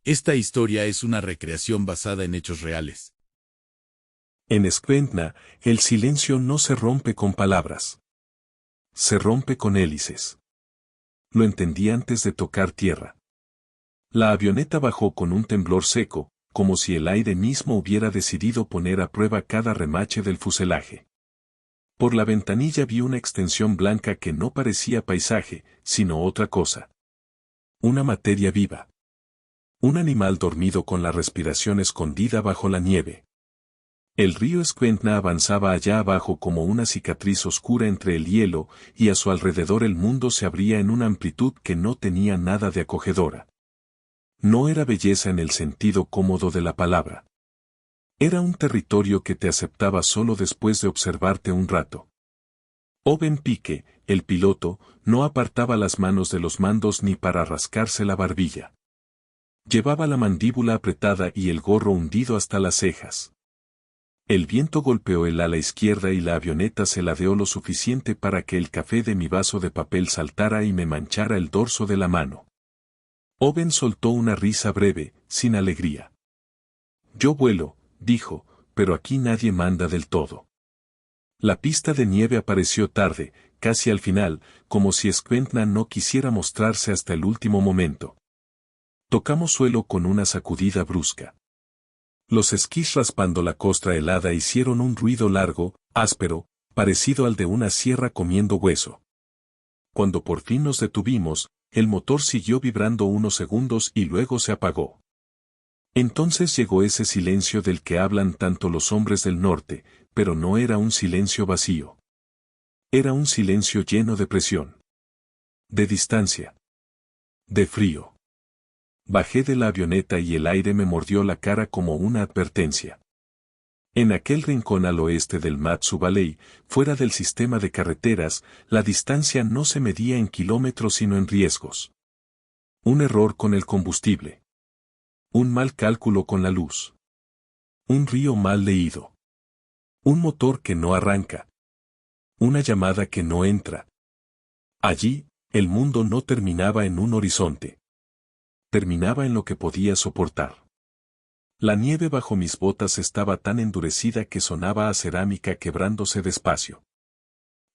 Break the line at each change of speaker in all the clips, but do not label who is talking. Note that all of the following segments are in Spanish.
Esta historia es una recreación basada en hechos reales.
En Skventna, el silencio no se rompe con palabras. Se rompe con hélices. Lo entendí antes de tocar tierra. La avioneta bajó con un temblor seco, como si el aire mismo hubiera decidido poner a prueba cada remache del fuselaje. Por la ventanilla vi una extensión blanca que no parecía paisaje, sino otra cosa. Una materia viva. Un animal dormido con la respiración escondida bajo la nieve. El río Skventna avanzaba allá abajo como una cicatriz oscura entre el hielo, y a su alrededor el mundo se abría en una amplitud que no tenía nada de acogedora. No era belleza en el sentido cómodo de la palabra. Era un territorio que te aceptaba solo después de observarte un rato. Owen Pike, el piloto, no apartaba las manos de los mandos ni para rascarse la barbilla. Llevaba la mandíbula apretada y el gorro hundido hasta las cejas. El viento golpeó el ala izquierda y la avioneta se ladeó lo suficiente para que el café de mi vaso de papel saltara y me manchara el dorso de la mano. Owen soltó una risa breve, sin alegría. Yo vuelo, dijo, pero aquí nadie manda del todo. La pista de nieve apareció tarde, casi al final, como si Skventna no quisiera mostrarse hasta el último momento. Tocamos suelo con una sacudida brusca. Los esquís raspando la costra helada hicieron un ruido largo, áspero, parecido al de una sierra comiendo hueso. Cuando por fin nos detuvimos, el motor siguió vibrando unos segundos y luego se apagó. Entonces llegó ese silencio del que hablan tanto los hombres del norte, pero no era un silencio vacío. Era un silencio lleno de presión. De distancia. De frío. Bajé de la avioneta y el aire me mordió la cara como una advertencia. En aquel rincón al oeste del Matsu Valley, fuera del sistema de carreteras, la distancia no se medía en kilómetros sino en riesgos. Un error con el combustible. Un mal cálculo con la luz. Un río mal leído. Un motor que no arranca. Una llamada que no entra. Allí, el mundo no terminaba en un horizonte. Terminaba en lo que podía soportar. La nieve bajo mis botas estaba tan endurecida que sonaba a cerámica quebrándose despacio.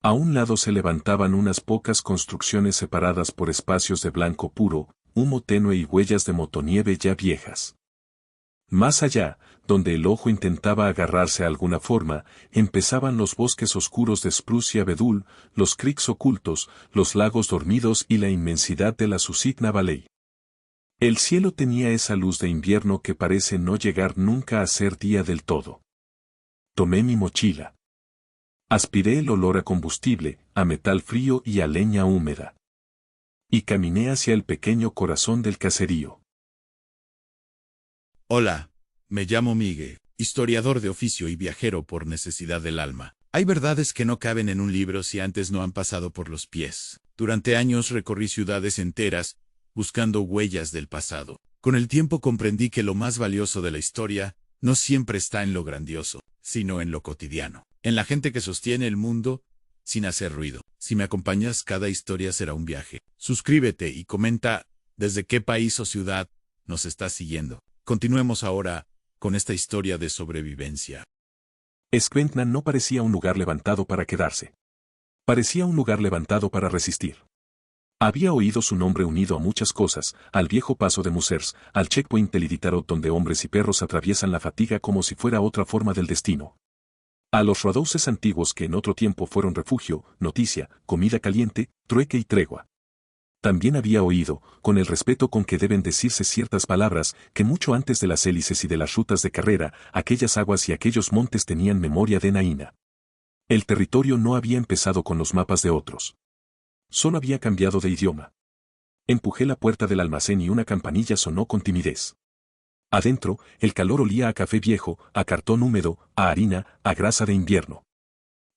A un lado se levantaban unas pocas construcciones separadas por espacios de blanco puro, humo tenue y huellas de motonieve ya viejas. Más allá, donde el ojo intentaba agarrarse a alguna forma, empezaban los bosques oscuros de spruce y abedul, los creeks ocultos, los lagos dormidos y la inmensidad de la Susitna Valley. El cielo tenía esa luz de invierno que parece no llegar nunca a ser día del todo. Tomé mi mochila. Aspiré el olor a combustible, a metal frío y a leña húmeda. Y caminé hacia el pequeño corazón del caserío.
Hola, me llamo Miguel, historiador de oficio y viajero por necesidad del alma. Hay verdades que no caben en un libro si antes no han pasado por los pies. Durante años recorrí ciudades enteras, buscando huellas del pasado. Con el tiempo comprendí que lo más valioso de la historia no siempre está en lo grandioso, sino en lo cotidiano, en la gente que sostiene el mundo sin hacer ruido. Si me acompañas, cada historia será un viaje. Suscríbete y comenta desde qué país o ciudad nos estás siguiendo. Continuemos ahora con esta historia de sobrevivencia.
Skventna no parecía un lugar levantado para quedarse. Parecía un lugar levantado para resistir. Había oído su nombre unido a muchas cosas, al viejo paso de Musers, al checkpoint del Iditarod donde hombres y perros atraviesan la fatiga como si fuera otra forma del destino. A los roadhouses antiguos que en otro tiempo fueron refugio, noticia, comida caliente, trueque y tregua. También había oído, con el respeto con que deben decirse ciertas palabras, que mucho antes de las hélices y de las rutas de carrera, aquellas aguas y aquellos montes tenían memoria de Naina. El territorio no había empezado con los mapas de otros. Solo había cambiado de idioma. Empujé la puerta del almacén y una campanilla sonó con timidez. Adentro, el calor olía a café viejo, a cartón húmedo, a harina, a grasa de invierno.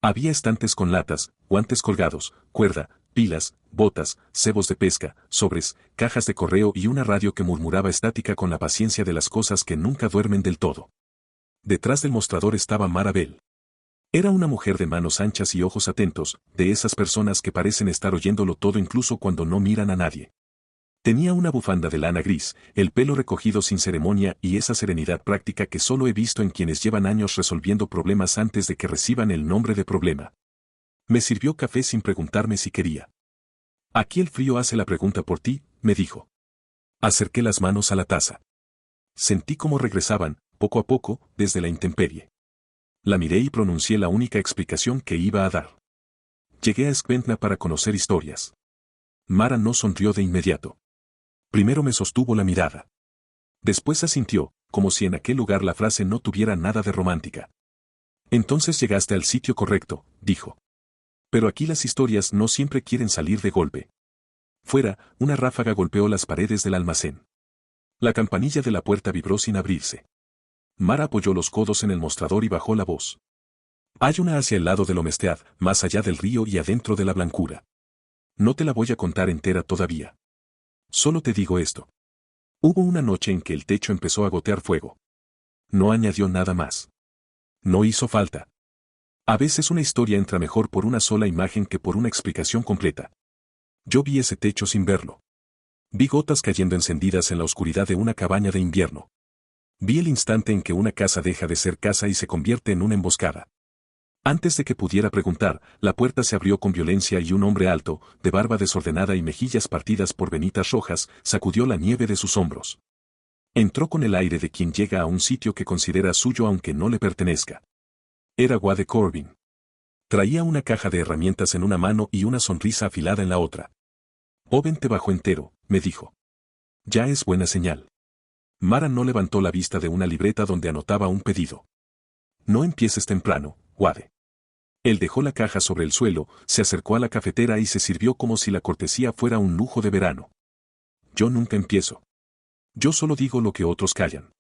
Había estantes con latas, guantes colgados, cuerda, pilas, botas, cebos de pesca, sobres, cajas de correo y una radio que murmuraba estática con la paciencia de las cosas que nunca duermen del todo. Detrás del mostrador estaba Marabel. Era una mujer de manos anchas y ojos atentos, de esas personas que parecen estar oyéndolo todo incluso cuando no miran a nadie. Tenía una bufanda de lana gris, el pelo recogido sin ceremonia y esa serenidad práctica que solo he visto en quienes llevan años resolviendo problemas antes de que reciban el nombre de problema. Me sirvió café sin preguntarme si quería. Aquí el frío hace la pregunta por ti, me dijo. Acerqué las manos a la taza. Sentí cómo regresaban, poco a poco, desde la intemperie. La miré y pronuncié la única explicación que iba a dar. Llegué a Skventna para conocer historias. Mara no sonrió de inmediato. Primero me sostuvo la mirada. Después asintió, como si en aquel lugar la frase no tuviera nada de romántica. Entonces llegaste al sitio correcto, dijo. Pero aquí las historias no siempre quieren salir de golpe. Fuera, una ráfaga golpeó las paredes del almacén. La campanilla de la puerta vibró sin abrirse. Mara apoyó los codos en el mostrador y bajó la voz. Hay una hacia el lado del Omestead, más allá del río y adentro de la blancura. No te la voy a contar entera todavía. Solo te digo esto. Hubo una noche en que el techo empezó a gotear fuego. No añadió nada más. No hizo falta. A veces una historia entra mejor por una sola imagen que por una explicación completa. Yo vi ese techo sin verlo. Vi gotas cayendo encendidas en la oscuridad de una cabaña de invierno. Vi el instante en que una casa deja de ser casa y se convierte en una emboscada. Antes de que pudiera preguntar, la puerta se abrió con violencia y un hombre alto, de barba desordenada y mejillas partidas por venitas rojas, sacudió la nieve de sus hombros. Entró con el aire de quien llega a un sitio que considera suyo aunque no le pertenezca. Era Wade Corbin. Traía una caja de herramientas en una mano y una sonrisa afilada en la otra. Owen te bajó entero, me dijo. Ya es buena señal. Mara no levantó la vista de una libreta donde anotaba un pedido. No empieces temprano, Wade. Él dejó la caja sobre el suelo, se acercó a la cafetera y se sirvió como si la cortesía fuera un lujo de verano. Yo nunca empiezo. Yo solo digo lo que otros callan.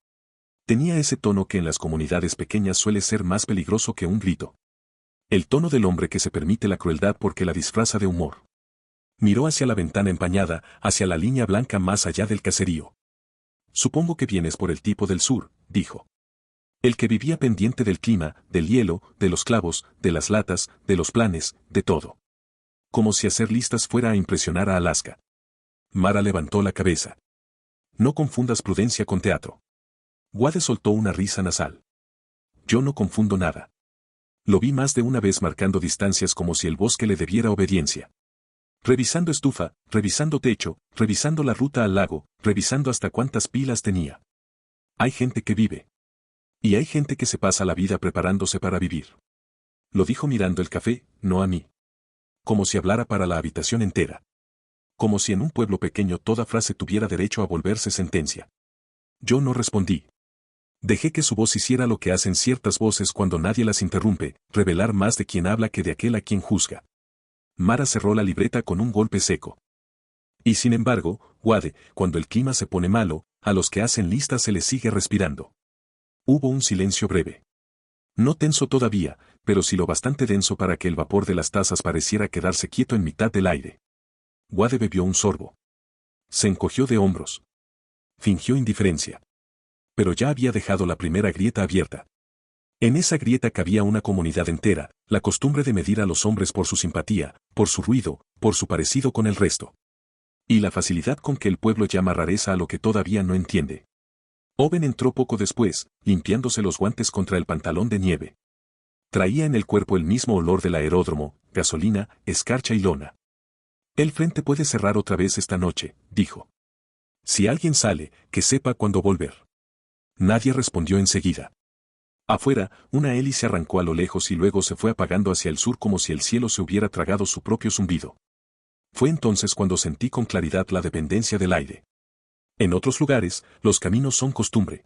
Tenía ese tono que en las comunidades pequeñas suele ser más peligroso que un grito. El tono del hombre que se permite la crueldad porque la disfraza de humor. Miró hacia la ventana empañada, hacia la línea blanca más allá del caserío. Supongo que vienes por el tipo del sur, dijo. El que vivía pendiente del clima, del hielo, de los clavos, de las latas, de los planes, de todo. Como si hacer listas fuera a impresionar a Alaska. Mara levantó la cabeza. No confundas prudencia con teatro. Wade soltó una risa nasal. Yo no confundo nada. Lo vi más de una vez marcando distancias como si el bosque le debiera obediencia. Revisando estufa, revisando techo, revisando la ruta al lago, revisando hasta cuántas pilas tenía. Hay gente que vive. Y hay gente que se pasa la vida preparándose para vivir. Lo dijo mirando el café, no a mí. Como si hablara para la habitación entera. Como si en un pueblo pequeño toda frase tuviera derecho a volverse sentencia. Yo no respondí. Dejé que su voz hiciera lo que hacen ciertas voces cuando nadie las interrumpe, revelar más de quien habla que de aquel a quien juzga. Mara cerró la libreta con un golpe seco. Y sin embargo, Wade, cuando el clima se pone malo, a los que hacen listas se les sigue respirando. Hubo un silencio breve. No tenso todavía, pero sí lo bastante denso para que el vapor de las tazas pareciera quedarse quieto en mitad del aire. Wade bebió un sorbo. Se encogió de hombros. Fingió indiferencia. Pero ya había dejado la primera grieta abierta. En esa grieta cabía una comunidad entera, la costumbre de medir a los hombres por su simpatía, por su ruido, por su parecido con el resto. Y la facilidad con que el pueblo llama rareza a lo que todavía no entiende. Owen entró poco después, limpiándose los guantes contra el pantalón de nieve. Traía en el cuerpo el mismo olor del aeródromo, gasolina, escarcha y lona. El frente puede cerrar otra vez esta noche, dijo. Si alguien sale, que sepa cuándo volver. Nadie respondió enseguida. Afuera, una hélice arrancó a lo lejos y luego se fue apagando hacia el sur como si el cielo se hubiera tragado su propio zumbido. Fue entonces cuando sentí con claridad la dependencia del aire. En otros lugares, los caminos son costumbre.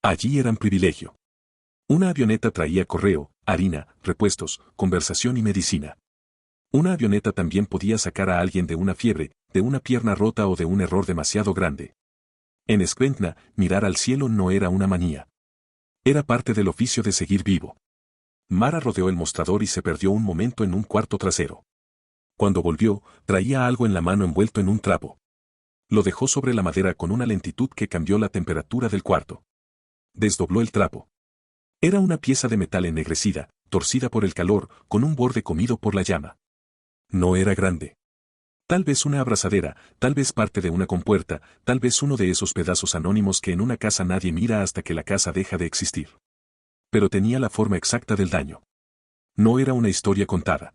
Allí eran privilegio. Una avioneta traía correo, harina, repuestos, conversación y medicina. Una avioneta también podía sacar a alguien de una fiebre, de una pierna rota o de un error demasiado grande. En Skventna, mirar al cielo no era una manía. Era parte del oficio de seguir vivo. Mara rodeó el mostrador y se perdió un momento en un cuarto trasero. Cuando volvió, traía algo en la mano envuelto en un trapo. Lo dejó sobre la madera con una lentitud que cambió la temperatura del cuarto. Desdobló el trapo. Era una pieza de metal ennegrecida, torcida por el calor, con un borde comido por la llama. No era grande. Tal vez una abrazadera, tal vez parte de una compuerta, tal vez uno de esos pedazos anónimos que en una casa nadie mira hasta que la casa deja de existir. Pero tenía la forma exacta del daño. No era una historia contada.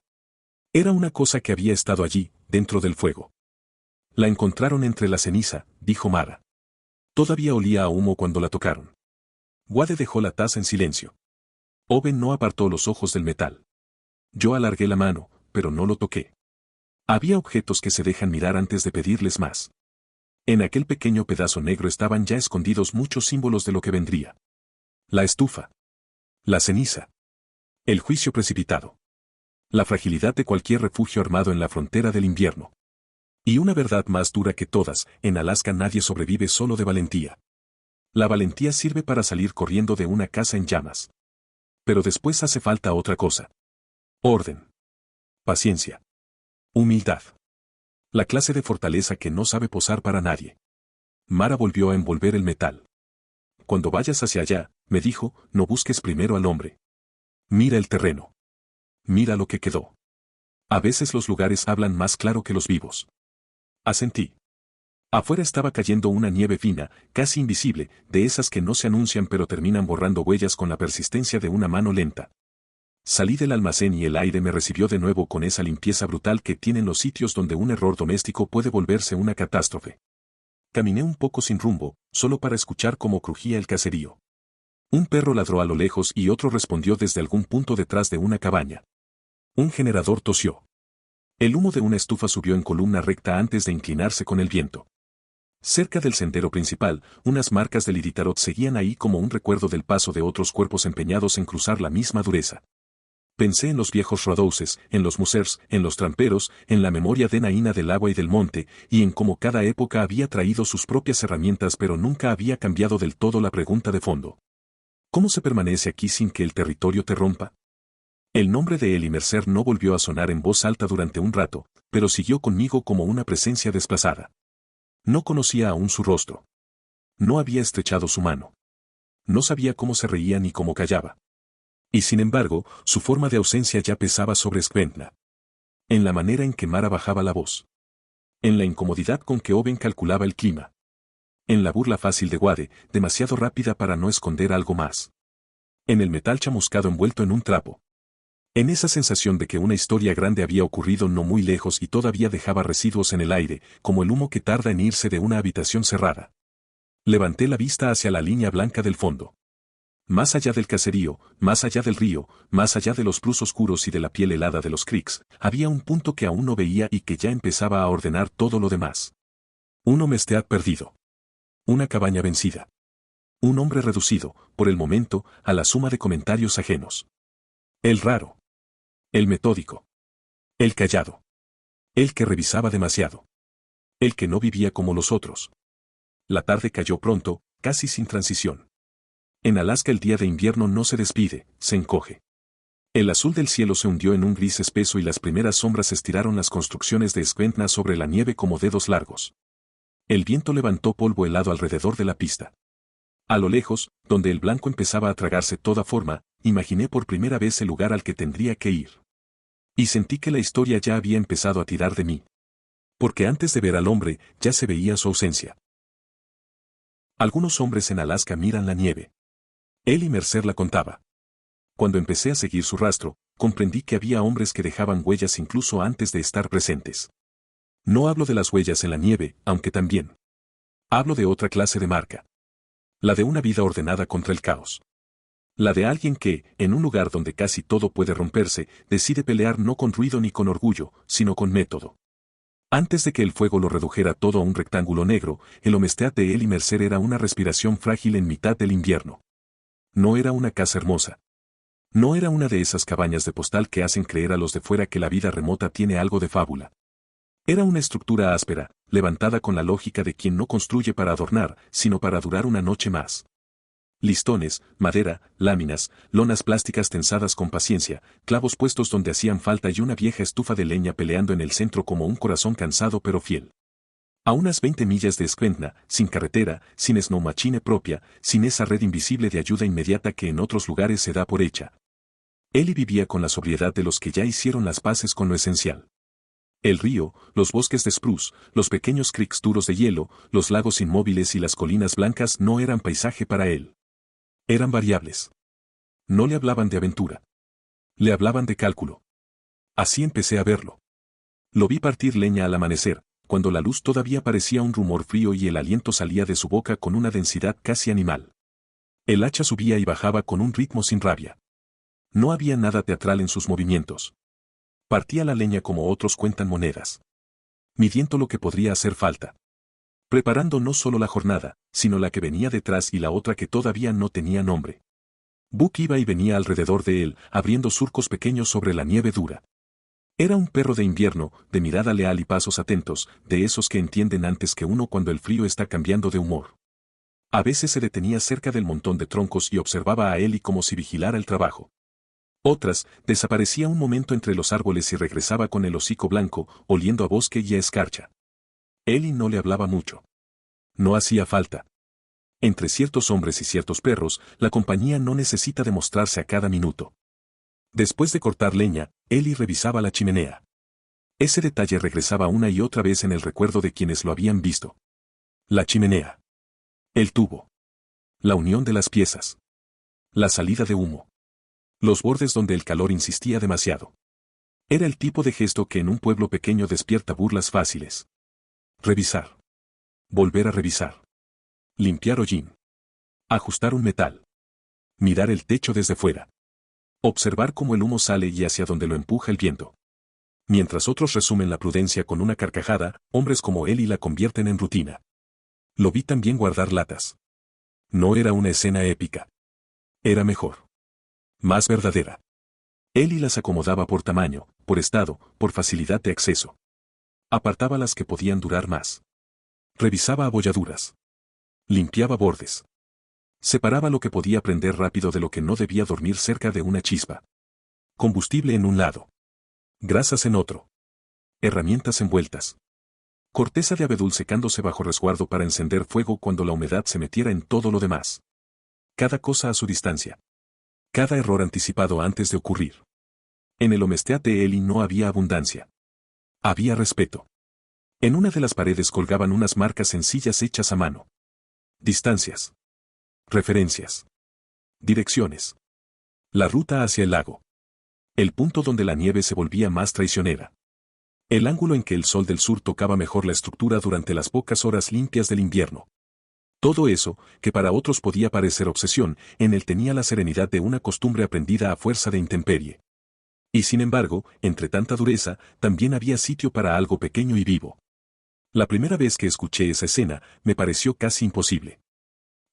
Era una cosa que había estado allí, dentro del fuego. La encontraron entre la ceniza, dijo Mara. Todavía olía a humo cuando la tocaron. Wade dejó la taza en silencio. Owen no apartó los ojos del metal. Yo alargué la mano, pero no lo toqué. Había objetos que se dejan mirar antes de pedirles más. En aquel pequeño pedazo negro estaban ya escondidos muchos símbolos de lo que vendría. La estufa. La ceniza. El juicio precipitado. La fragilidad de cualquier refugio armado en la frontera del invierno. Y una verdad más dura que todas, en Alaska nadie sobrevive solo de valentía. La valentía sirve para salir corriendo de una casa en llamas. Pero después hace falta otra cosa. Orden. Paciencia. Humildad. La clase de fortaleza que no sabe posar para nadie. Mara volvió a envolver el metal. Cuando vayas hacia allá, me dijo, no busques primero al hombre. Mira el terreno. Mira lo que quedó. A veces los lugares hablan más claro que los vivos. Asentí. Afuera estaba cayendo una nieve fina, casi invisible, de esas que no se anuncian pero terminan borrando huellas con la persistencia de una mano lenta. Salí del almacén y el aire me recibió de nuevo con esa limpieza brutal que tienen los sitios donde un error doméstico puede volverse una catástrofe. Caminé un poco sin rumbo, solo para escuchar cómo crujía el caserío. Un perro ladró a lo lejos y otro respondió desde algún punto detrás de una cabaña. Un generador tosió. El humo de una estufa subió en columna recta antes de inclinarse con el viento. Cerca del sendero principal, unas marcas del Iditarod seguían ahí como un recuerdo del paso de otros cuerpos empeñados en cruzar la misma dureza. Pensé en los viejos Rodouses, en los Musers, en los tramperos, en la memoria de Naína del agua y del monte, y en cómo cada época había traído sus propias herramientas pero nunca había cambiado del todo la pregunta de fondo. ¿Cómo se permanece aquí sin que el territorio te rompa? El nombre de Eli Mercer no volvió a sonar en voz alta durante un rato, pero siguió conmigo como una presencia desplazada. No conocía aún su rostro. No había estrechado su mano. No sabía cómo se reía ni cómo callaba. Y sin embargo, su forma de ausencia ya pesaba sobre Skventna. En la manera en que Mara bajaba la voz. En la incomodidad con que Owen calculaba el clima. En la burla fácil de Wade, demasiado rápida para no esconder algo más. En el metal chamuscado envuelto en un trapo. En esa sensación de que una historia grande había ocurrido no muy lejos y todavía dejaba residuos en el aire, como el humo que tarda en irse de una habitación cerrada. Levanté la vista hacia la línea blanca del fondo. Más allá del caserío, más allá del río, más allá de los plus oscuros y de la piel helada de los creeks, había un punto que aún no veía y que ya empezaba a ordenar todo lo demás. Un Homestead perdido. Una cabaña vencida. Un hombre reducido, por el momento, a la suma de comentarios ajenos. El raro. El metódico. El callado. El que revisaba demasiado. El que no vivía como los otros. La tarde cayó pronto, casi sin transición. En Alaska el día de invierno no se despide, se encoge. El azul del cielo se hundió en un gris espeso y las primeras sombras estiraron las construcciones de Skventna sobre la nieve como dedos largos. El viento levantó polvo helado alrededor de la pista. A lo lejos, donde el blanco empezaba a tragarse toda forma, imaginé por primera vez el lugar al que tendría que ir. Y sentí que la historia ya había empezado a tirar de mí. Porque antes de ver al hombre, ya se veía su ausencia. Algunos hombres en Alaska miran la nieve. Eli Mercer la contaba. Cuando empecé a seguir su rastro, comprendí que había hombres que dejaban huellas incluso antes de estar presentes. No hablo de las huellas en la nieve, aunque también. Hablo de otra clase de marca. La de una vida ordenada contra el caos. La de alguien que, en un lugar donde casi todo puede romperse, decide pelear no con ruido ni con orgullo, sino con método. Antes de que el fuego lo redujera todo a un rectángulo negro, el Homestead de Eli Mercer era una respiración frágil en mitad del invierno. No era una casa hermosa. No era una de esas cabañas de postal que hacen creer a los de fuera que la vida remota tiene algo de fábula. Era una estructura áspera, levantada con la lógica de quien no construye para adornar, sino para durar una noche más. Listones, madera, láminas, lonas plásticas tensadas con paciencia, clavos puestos donde hacían falta y una vieja estufa de leña peleando en el centro como un corazón cansado pero fiel. A unas 20 millas de Skventna, sin carretera, sin snow machine propia, sin esa red invisible de ayuda inmediata que en otros lugares se da por hecha. Eli vivía con la sobriedad de los que ya hicieron las paces con lo esencial. El río, los bosques de spruce, los pequeños creeks duros de hielo, los lagos inmóviles y las colinas blancas no eran paisaje para él. Eran variables. No le hablaban de aventura. Le hablaban de cálculo. Así empecé a verlo. Lo vi partir leña al amanecer, cuando la luz todavía parecía un rumor frío y el aliento salía de su boca con una densidad casi animal. El hacha subía y bajaba con un ritmo sin rabia. No había nada teatral en sus movimientos. Partía la leña como otros cuentan monedas. Midiendo lo que podría hacer falta. Preparando no solo la jornada, sino la que venía detrás y la otra que todavía no tenía nombre. Buck iba y venía alrededor de él, abriendo surcos pequeños sobre la nieve dura. Era un perro de invierno, de mirada leal y pasos atentos, de esos que entienden antes que uno cuando el frío está cambiando de humor. A veces se detenía cerca del montón de troncos y observaba a Ellie como si vigilara el trabajo. Otras, desaparecía un momento entre los árboles y regresaba con el hocico blanco, oliendo a bosque y a escarcha. Ellie no le hablaba mucho. No hacía falta. Entre ciertos hombres y ciertos perros, la compañía no necesita demostrarse a cada minuto. Después de cortar leña, Ellie revisaba la chimenea. Ese detalle regresaba una y otra vez en el recuerdo de quienes lo habían visto. La chimenea. El tubo. La unión de las piezas. La salida de humo. Los bordes donde el calor insistía demasiado. Era el tipo de gesto que en un pueblo pequeño despierta burlas fáciles. Revisar. Volver a revisar. Limpiar hollín. Ajustar un metal. Mirar el techo desde fuera. Observar cómo el humo sale y hacia donde lo empuja el viento. Mientras otros resumen la prudencia con una carcajada, hombres como él y la convierten en rutina. Lo vi también guardar latas. No era una escena épica. Era mejor. Más verdadera. Él y las acomodaba por tamaño, por estado, por facilidad de acceso. Apartaba las que podían durar más. Revisaba abolladuras. Limpiaba bordes. Separaba lo que podía prender rápido de lo que no debía dormir cerca de una chispa. Combustible en un lado. Grasas en otro. Herramientas envueltas. Corteza de abedul secándose bajo resguardo para encender fuego cuando la humedad se metiera en todo lo demás. Cada cosa a su distancia. Cada error anticipado antes de ocurrir. En el homestead de Ellie no había abundancia. Había respeto. En una de las paredes colgaban unas marcas sencillas hechas a mano. Distancias. Referencias. Direcciones. La ruta hacia el lago. El punto donde la nieve se volvía más traicionera. El ángulo en que el sol del sur tocaba mejor la estructura durante las pocas horas limpias del invierno. Todo eso, que para otros podía parecer obsesión, en él tenía la serenidad de una costumbre aprendida a fuerza de intemperie. Y sin embargo, entre tanta dureza, también había sitio para algo pequeño y vivo. La primera vez que escuché esa escena, me pareció casi imposible.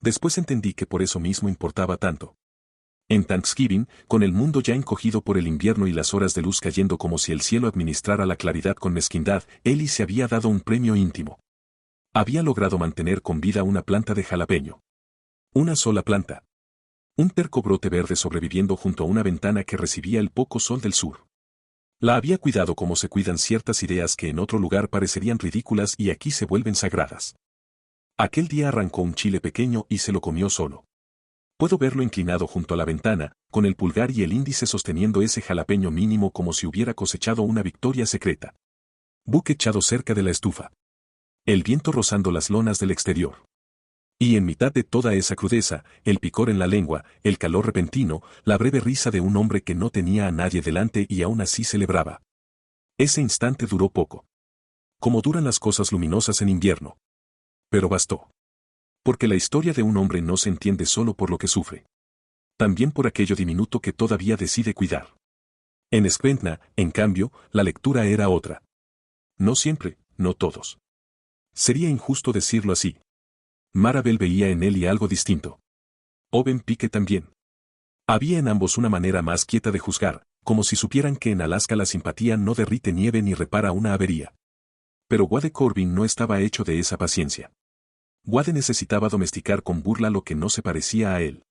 Después entendí que por eso mismo importaba tanto. En Thanksgiving, con el mundo ya encogido por el invierno y las horas de luz cayendo como si el cielo administrara la claridad con mezquindad, Ellie se había dado un premio íntimo. Había logrado mantener con vida una planta de jalapeño. Una sola planta. Un terco brote verde sobreviviendo junto a una ventana que recibía el poco sol del sur. La había cuidado como se cuidan ciertas ideas que en otro lugar parecerían ridículas y aquí se vuelven sagradas. Aquel día arrancó un chile pequeño y se lo comió solo. Puedo verlo inclinado junto a la ventana, con el pulgar y el índice sosteniendo ese jalapeño mínimo como si hubiera cosechado una victoria secreta. Buck echado cerca de la estufa. El viento rozando las lonas del exterior. Y en mitad de toda esa crudeza, el picor en la lengua, el calor repentino, la breve risa de un hombre que no tenía a nadie delante y aún así celebraba. Ese instante duró poco. Como duran las cosas luminosas en invierno. Pero bastó. Porque la historia de un hombre no se entiende solo por lo que sufre. También por aquello diminuto que todavía decide cuidar. En Skwentna, en cambio, la lectura era otra. No siempre, no todos. Sería injusto decirlo así. Marabel veía en él y algo distinto. Owen Pike también. Había en ambos una manera más quieta de juzgar, como si supieran que en Alaska la simpatía no derrite nieve ni repara una avería. Pero Wade Corbin no estaba hecho de esa paciencia. Wade necesitaba domesticar con burla lo que no se parecía a él.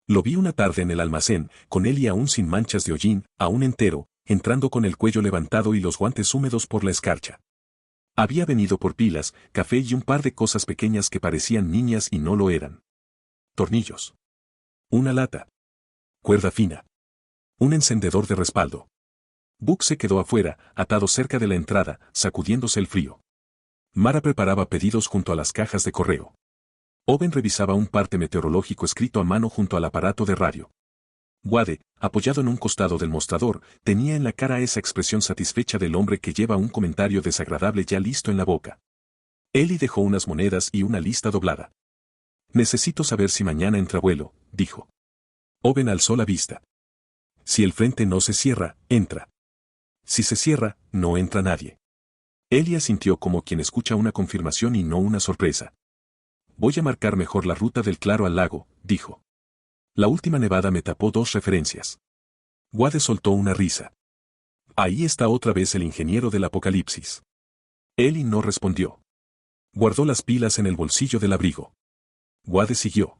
Lo vi una tarde en el almacén, con él y aún sin manchas de hollín, aún entero, entrando con el cuello levantado y los guantes húmedos por la escarcha. Había venido por pilas, café y un par de cosas pequeñas que parecían niñas y no lo eran. Tornillos. Una lata. Cuerda fina. Un encendedor de respaldo. Buck se quedó afuera, atado cerca de la entrada, sacudiéndose el frío. Mara preparaba pedidos junto a las cajas de correo. Owen revisaba un parte meteorológico escrito a mano junto al aparato de radio. Wade, apoyado en un costado del mostrador, tenía en la cara esa expresión satisfecha del hombre que lleva un comentario desagradable ya listo en la boca. Ellie dejó unas monedas y una lista doblada. Necesito saber si mañana entra vuelo, dijo. Owen alzó la vista. Si el frente no se cierra, entra. Si se cierra, no entra nadie. Ellie asintió como quien escucha una confirmación y no una sorpresa. Voy a marcar mejor la ruta del claro al lago, dijo. La última nevada me tapó 2 referencias. Wade soltó una risa. Ahí está otra vez el ingeniero del apocalipsis. Ellie no respondió. Guardó las pilas en el bolsillo del abrigo. Wade siguió.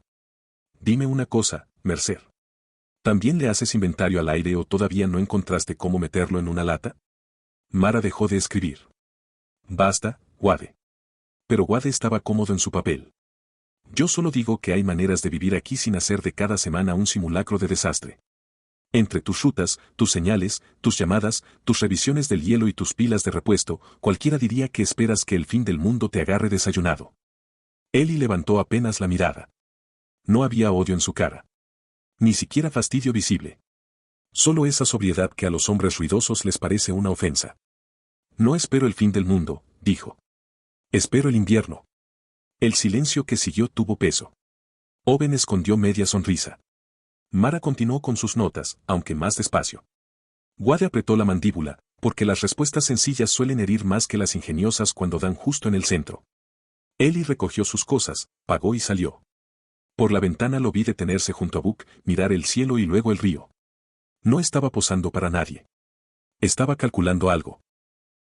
Dime una cosa, Mercer. ¿También le haces inventario al aire o todavía no encontraste cómo meterlo en una lata? Mara dejó de escribir. Basta, Wade. Pero Wade estaba cómodo en su papel. Yo solo digo que hay maneras de vivir aquí sin hacer de cada semana un simulacro de desastre. Entre tus rutas, tus señales, tus llamadas, tus revisiones del hielo y tus pilas de repuesto, cualquiera diría que esperas que el fin del mundo te agarre desayunado. Ellie levantó apenas la mirada. No había odio en su cara. Ni siquiera fastidio visible. Solo esa sobriedad que a los hombres ruidosos les parece una ofensa. No espero el fin del mundo, dijo. Espero el invierno. El silencio que siguió tuvo peso. Owen escondió media sonrisa. Mara continuó con sus notas, aunque más despacio. Wade apretó la mandíbula, porque las respuestas sencillas suelen herir más que las ingeniosas cuando dan justo en el centro. Ellie recogió sus cosas, pagó y salió. Por la ventana lo vi detenerse junto a Buck, mirar el cielo y luego el río. No estaba posando para nadie. Estaba calculando algo.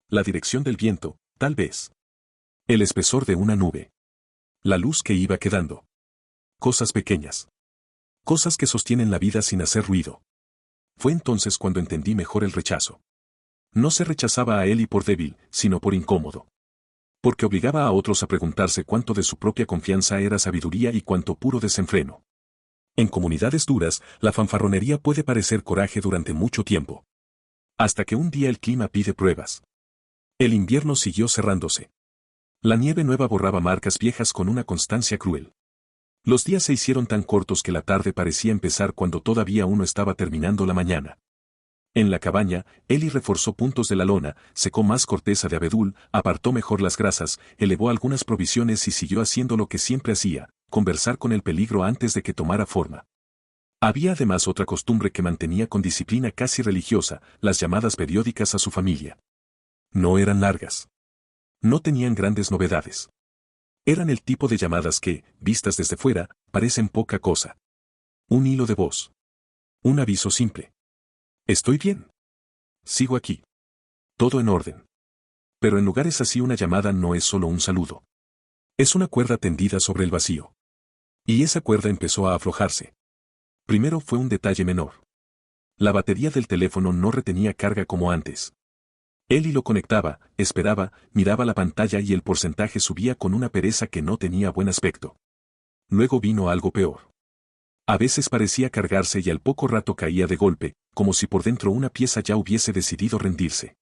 La dirección del viento, tal vez. El espesor de una nube. La luz que iba quedando. Cosas pequeñas. Cosas que sostienen la vida sin hacer ruido. Fue entonces cuando entendí mejor el rechazo. No se rechazaba a Ellie por débil, sino por incómodo. Porque obligaba a otros a preguntarse cuánto de su propia confianza era sabiduría y cuánto puro desenfreno. En comunidades duras, la fanfarronería puede parecer coraje durante mucho tiempo. Hasta que un día el clima pide pruebas. El invierno siguió cerrándose. La nieve nueva borraba marcas viejas con una constancia cruel. Los días se hicieron tan cortos que la tarde parecía empezar cuando todavía uno estaba terminando la mañana. En la cabaña, Ellie reforzó puntos de la lona, secó más corteza de abedul, apartó mejor las grasas, elevó algunas provisiones y siguió haciendo lo que siempre hacía, conversar con el peligro antes de que tomara forma. Había además otra costumbre que mantenía con disciplina casi religiosa, las llamadas periódicas a su familia. No eran largas. No tenían grandes novedades. Eran el tipo de llamadas que, vistas desde fuera, parecen poca cosa. Un hilo de voz. Un aviso simple. Estoy bien. Sigo aquí. Todo en orden. Pero en lugares así una llamada no es solo un saludo. Es una cuerda tendida sobre el vacío. Y esa cuerda empezó a aflojarse. Primero fue un detalle menor. La batería del teléfono no retenía carga como antes. Ellie lo conectaba, esperaba, miraba la pantalla y el porcentaje subía con una pereza que no tenía buen aspecto. Luego vino algo peor. A veces parecía cargarse y al poco rato caía de golpe, como si por dentro una pieza ya hubiese decidido rendirse.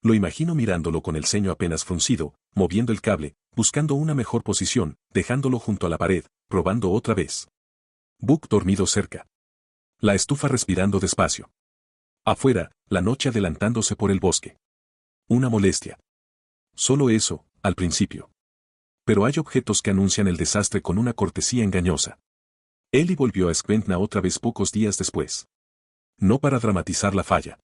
Lo imagino mirándolo con el ceño apenas fruncido, moviendo el cable, buscando una mejor posición, dejándolo junto a la pared, probando otra vez. Buck dormido cerca. La estufa respirando despacio. Afuera, la noche adelantándose por el bosque. Una molestia. Solo eso, al principio. Pero hay objetos que anuncian el desastre con una cortesía engañosa. Ellie volvió a Skwentna otra vez pocos días después. No para dramatizar la falla.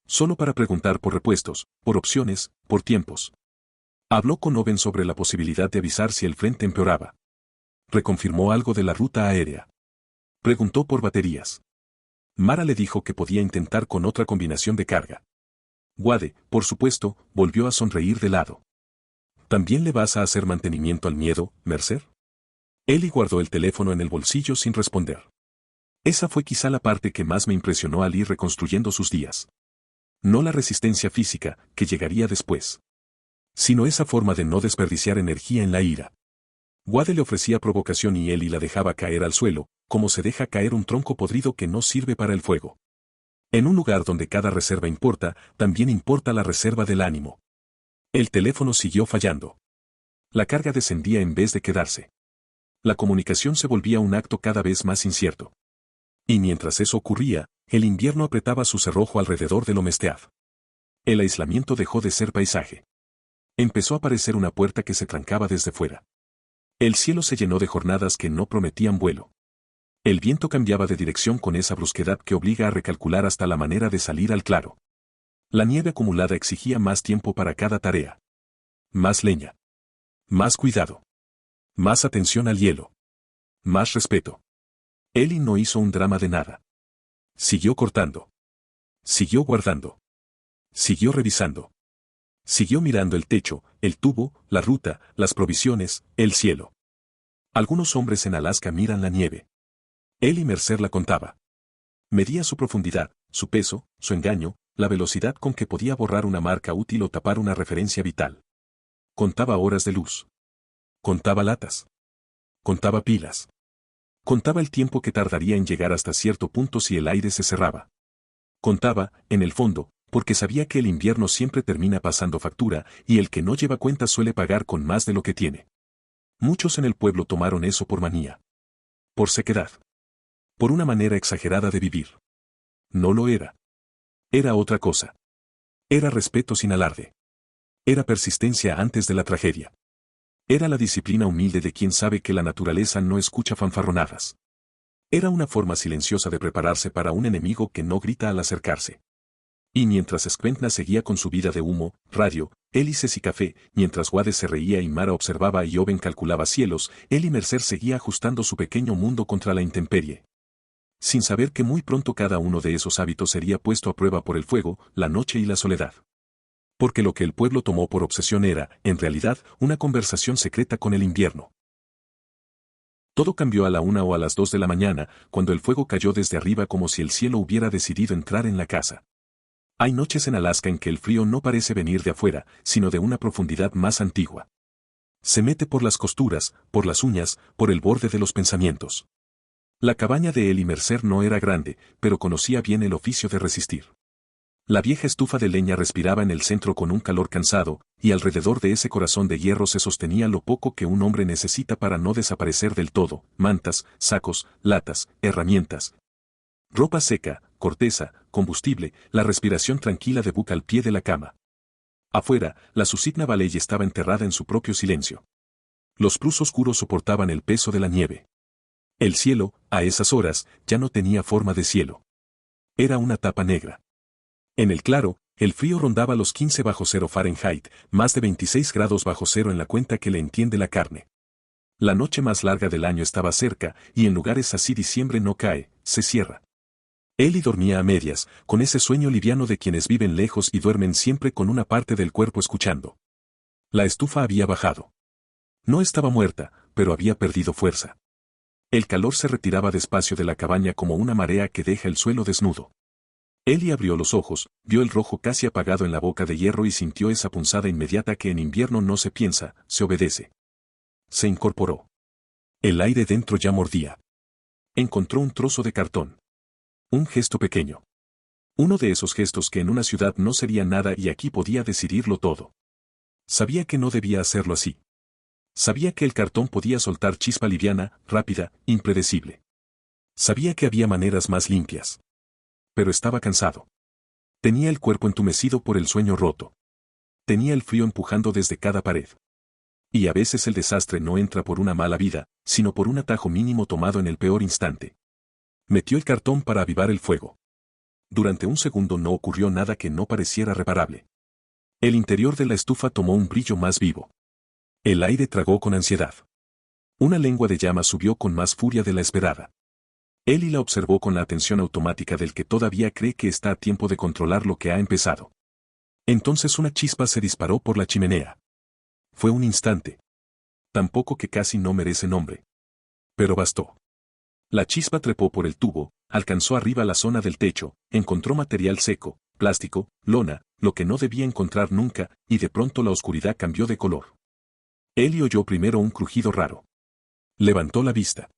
Solo para preguntar por repuestos, por opciones, por tiempos. Habló con Owen sobre la posibilidad de avisar si el frente empeoraba. Reconfirmó algo de la ruta aérea. Preguntó por baterías. Mara le dijo que podía intentar con otra combinación de carga. Wade, por supuesto, volvió a sonreír de lado. ¿También le vas a hacer mantenimiento al miedo, Mercer? Ellie guardó el teléfono en el bolsillo sin responder. Esa fue quizá la parte que más me impresionó al ir reconstruyendo sus días. No la resistencia física, que llegaría después. Sino esa forma de no desperdiciar energía en la ira. Wade le ofrecía provocación y Ellie la dejaba caer al suelo, como se deja caer un tronco podrido que no sirve para el fuego. En un lugar donde cada reserva importa, también importa la reserva del ánimo. El teléfono siguió fallando. La carga descendía en vez de quedarse. La comunicación se volvía un acto cada vez más incierto. Y mientras eso ocurría, el invierno apretaba su cerrojo alrededor del Omestead. El aislamiento dejó de ser paisaje. Empezó a aparecer una puerta que se trancaba desde fuera. El cielo se llenó de jornadas que no prometían vuelo. El viento cambiaba de dirección con esa brusquedad que obliga a recalcular hasta la manera de salir al claro. La nieve acumulada exigía más tiempo para cada tarea. Más leña. Más cuidado. Más atención al hielo. Más respeto. Ellie no hizo un drama de nada. Siguió cortando. Siguió guardando. Siguió revisando. Siguió mirando el techo, el tubo, la ruta, las provisiones, el cielo. Algunos hombres en Alaska miran la nieve. Ellie Mercer la contaba. Medía su profundidad, su peso, su engaño, la velocidad con que podía borrar una marca útil o tapar una referencia vital. Contaba horas de luz. Contaba latas. Contaba pilas. Contaba el tiempo que tardaría en llegar hasta cierto punto si el aire se cerraba. Contaba, en el fondo, porque sabía que el invierno siempre termina pasando factura y el que no lleva cuenta suele pagar con más de lo que tiene. Muchos en el pueblo tomaron eso por manía. Por sequedad. Por una manera exagerada de vivir. No lo era. Era otra cosa. Era respeto sin alarde. Era persistencia antes de la tragedia. Era la disciplina humilde de quien sabe que la naturaleza no escucha fanfarronadas. Era una forma silenciosa de prepararse para un enemigo que no grita al acercarse. Y mientras Squentna seguía con su vida de humo, radio, hélices y café, mientras Wade se reía y Mara observaba y Owen calculaba cielos, Ellie Mercer seguía ajustando su pequeño mundo contra la intemperie. Sin saber que muy pronto cada uno de esos hábitos sería puesto a prueba por el fuego, la noche y la soledad. Porque lo que el pueblo tomó por obsesión era, en realidad, una conversación secreta con el invierno. Todo cambió a la 1 o a las 2 de la mañana, cuando el fuego cayó desde arriba como si el cielo hubiera decidido entrar en la casa. Hay noches en Alaska en que el frío no parece venir de afuera, sino de una profundidad más antigua. Se mete por las costuras, por las uñas, por el borde de los pensamientos. La cabaña de Ellie Mercer no era grande, pero conocía bien el oficio de resistir. La vieja estufa de leña respiraba en el centro con un calor cansado, y alrededor de ese corazón de hierro se sostenía lo poco que un hombre necesita para no desaparecer del todo: mantas, sacos, latas, herramientas, ropa seca, corteza, combustible, la respiración tranquila de Buck al pie de la cama. Afuera, la Susitna Valley estaba enterrada en su propio silencio. Los plus oscuros soportaban el peso de la nieve. El cielo, a esas horas, ya no tenía forma de cielo. Era una tapa negra. En el claro, el frío rondaba los 15 bajo cero Fahrenheit, más de 26 grados bajo cero en la cuenta que le entiende la carne. La noche más larga del año estaba cerca, y en lugares así diciembre no cae, se cierra. Ellie dormía a medias, con ese sueño liviano de quienes viven lejos y duermen siempre con una parte del cuerpo escuchando. La estufa había bajado. No estaba muerta, pero había perdido fuerza. El calor se retiraba despacio de la cabaña como una marea que deja el suelo desnudo. Ellie abrió los ojos, vio el rojo casi apagado en la boca de hierro y sintió esa punzada inmediata que en invierno no se piensa, se obedece. Se incorporó. El aire dentro ya mordía. Encontró un trozo de cartón. Un gesto pequeño. Uno de esos gestos que en una ciudad no sería nada y aquí podía decidirlo todo. Sabía que no debía hacerlo así. Sabía que el cartón podía soltar chispa liviana, rápida, impredecible. Sabía que había maneras más limpias. Pero estaba cansado. Tenía el cuerpo entumecido por el sueño roto. Tenía el frío empujando desde cada pared. Y a veces el desastre no entra por una mala vida, sino por un atajo mínimo tomado en el peor instante. Metió el cartón para avivar el fuego. Durante un segundo no ocurrió nada que no pareciera reparable. El interior de la estufa tomó un brillo más vivo. El aire tragó con ansiedad. Una lengua de llama subió con más furia de la esperada. Ellie la observó con la atención automática del que todavía cree que está a tiempo de controlar lo que ha empezado. Entonces una chispa se disparó por la chimenea. Fue un instante. Tampoco que casi no merece nombre. Pero bastó. La chispa trepó por el tubo, alcanzó arriba la zona del techo, encontró material seco, plástico, lona, lo que no debía encontrar nunca, y de pronto la oscuridad cambió de color. Ellie oyó primero un crujido raro. Levantó la vista.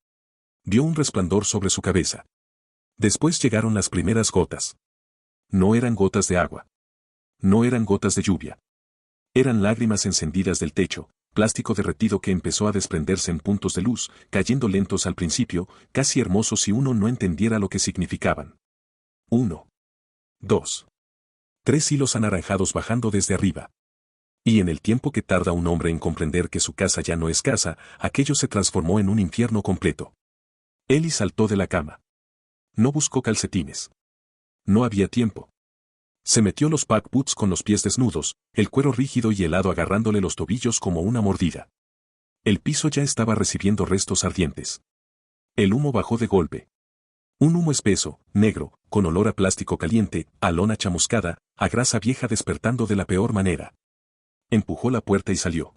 Vio un resplandor sobre su cabeza. Después llegaron las primeras gotas. No eran gotas de agua. No eran gotas de lluvia. Eran lágrimas encendidas del techo, plástico derretido que empezó a desprenderse en puntos de luz, cayendo lentos al principio, casi hermosos si uno no entendiera lo que significaban. 1, 2, 3 hilos anaranjados bajando desde arriba. Y en el tiempo que tarda un hombre en comprender que su casa ya no es casa, aquello se transformó en un infierno completo. Ellie saltó de la cama. No buscó calcetines. No había tiempo. Se metió los pack boots con los pies desnudos, el cuero rígido y helado agarrándole los tobillos como una mordida. El piso ya estaba recibiendo restos ardientes. El humo bajó de golpe. Un humo espeso, negro, con olor a plástico caliente, a lona chamuscada, a grasa vieja despertando de la peor manera. Empujó la puerta y salió.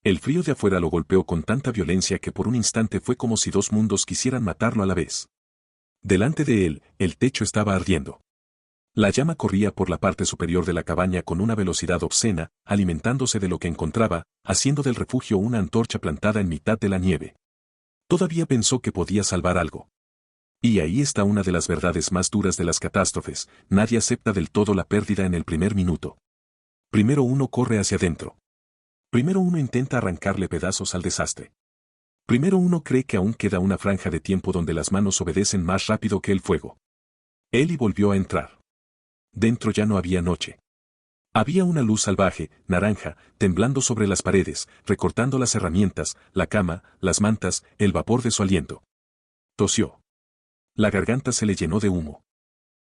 El frío de afuera lo golpeó con tanta violencia que por un instante fue como si dos mundos quisieran matarlo a la vez. Delante de él, el techo estaba ardiendo. La llama corría por la parte superior de la cabaña con una velocidad obscena, alimentándose de lo que encontraba, haciendo del refugio una antorcha plantada en mitad de la nieve. Todavía pensó que podía salvar algo. Y ahí está una de las verdades más duras de las catástrofes: nadie acepta del todo la pérdida en el primer minuto. Primero uno corre hacia adentro. Primero uno intenta arrancarle pedazos al desastre. Primero uno cree que aún queda una franja de tiempo donde las manos obedecen más rápido que el fuego. Ellie volvió a entrar. Dentro ya no había noche. Había una luz salvaje, naranja, temblando sobre las paredes, recortando las herramientas, la cama, las mantas, el vapor de su aliento. Tosió. La garganta se le llenó de humo.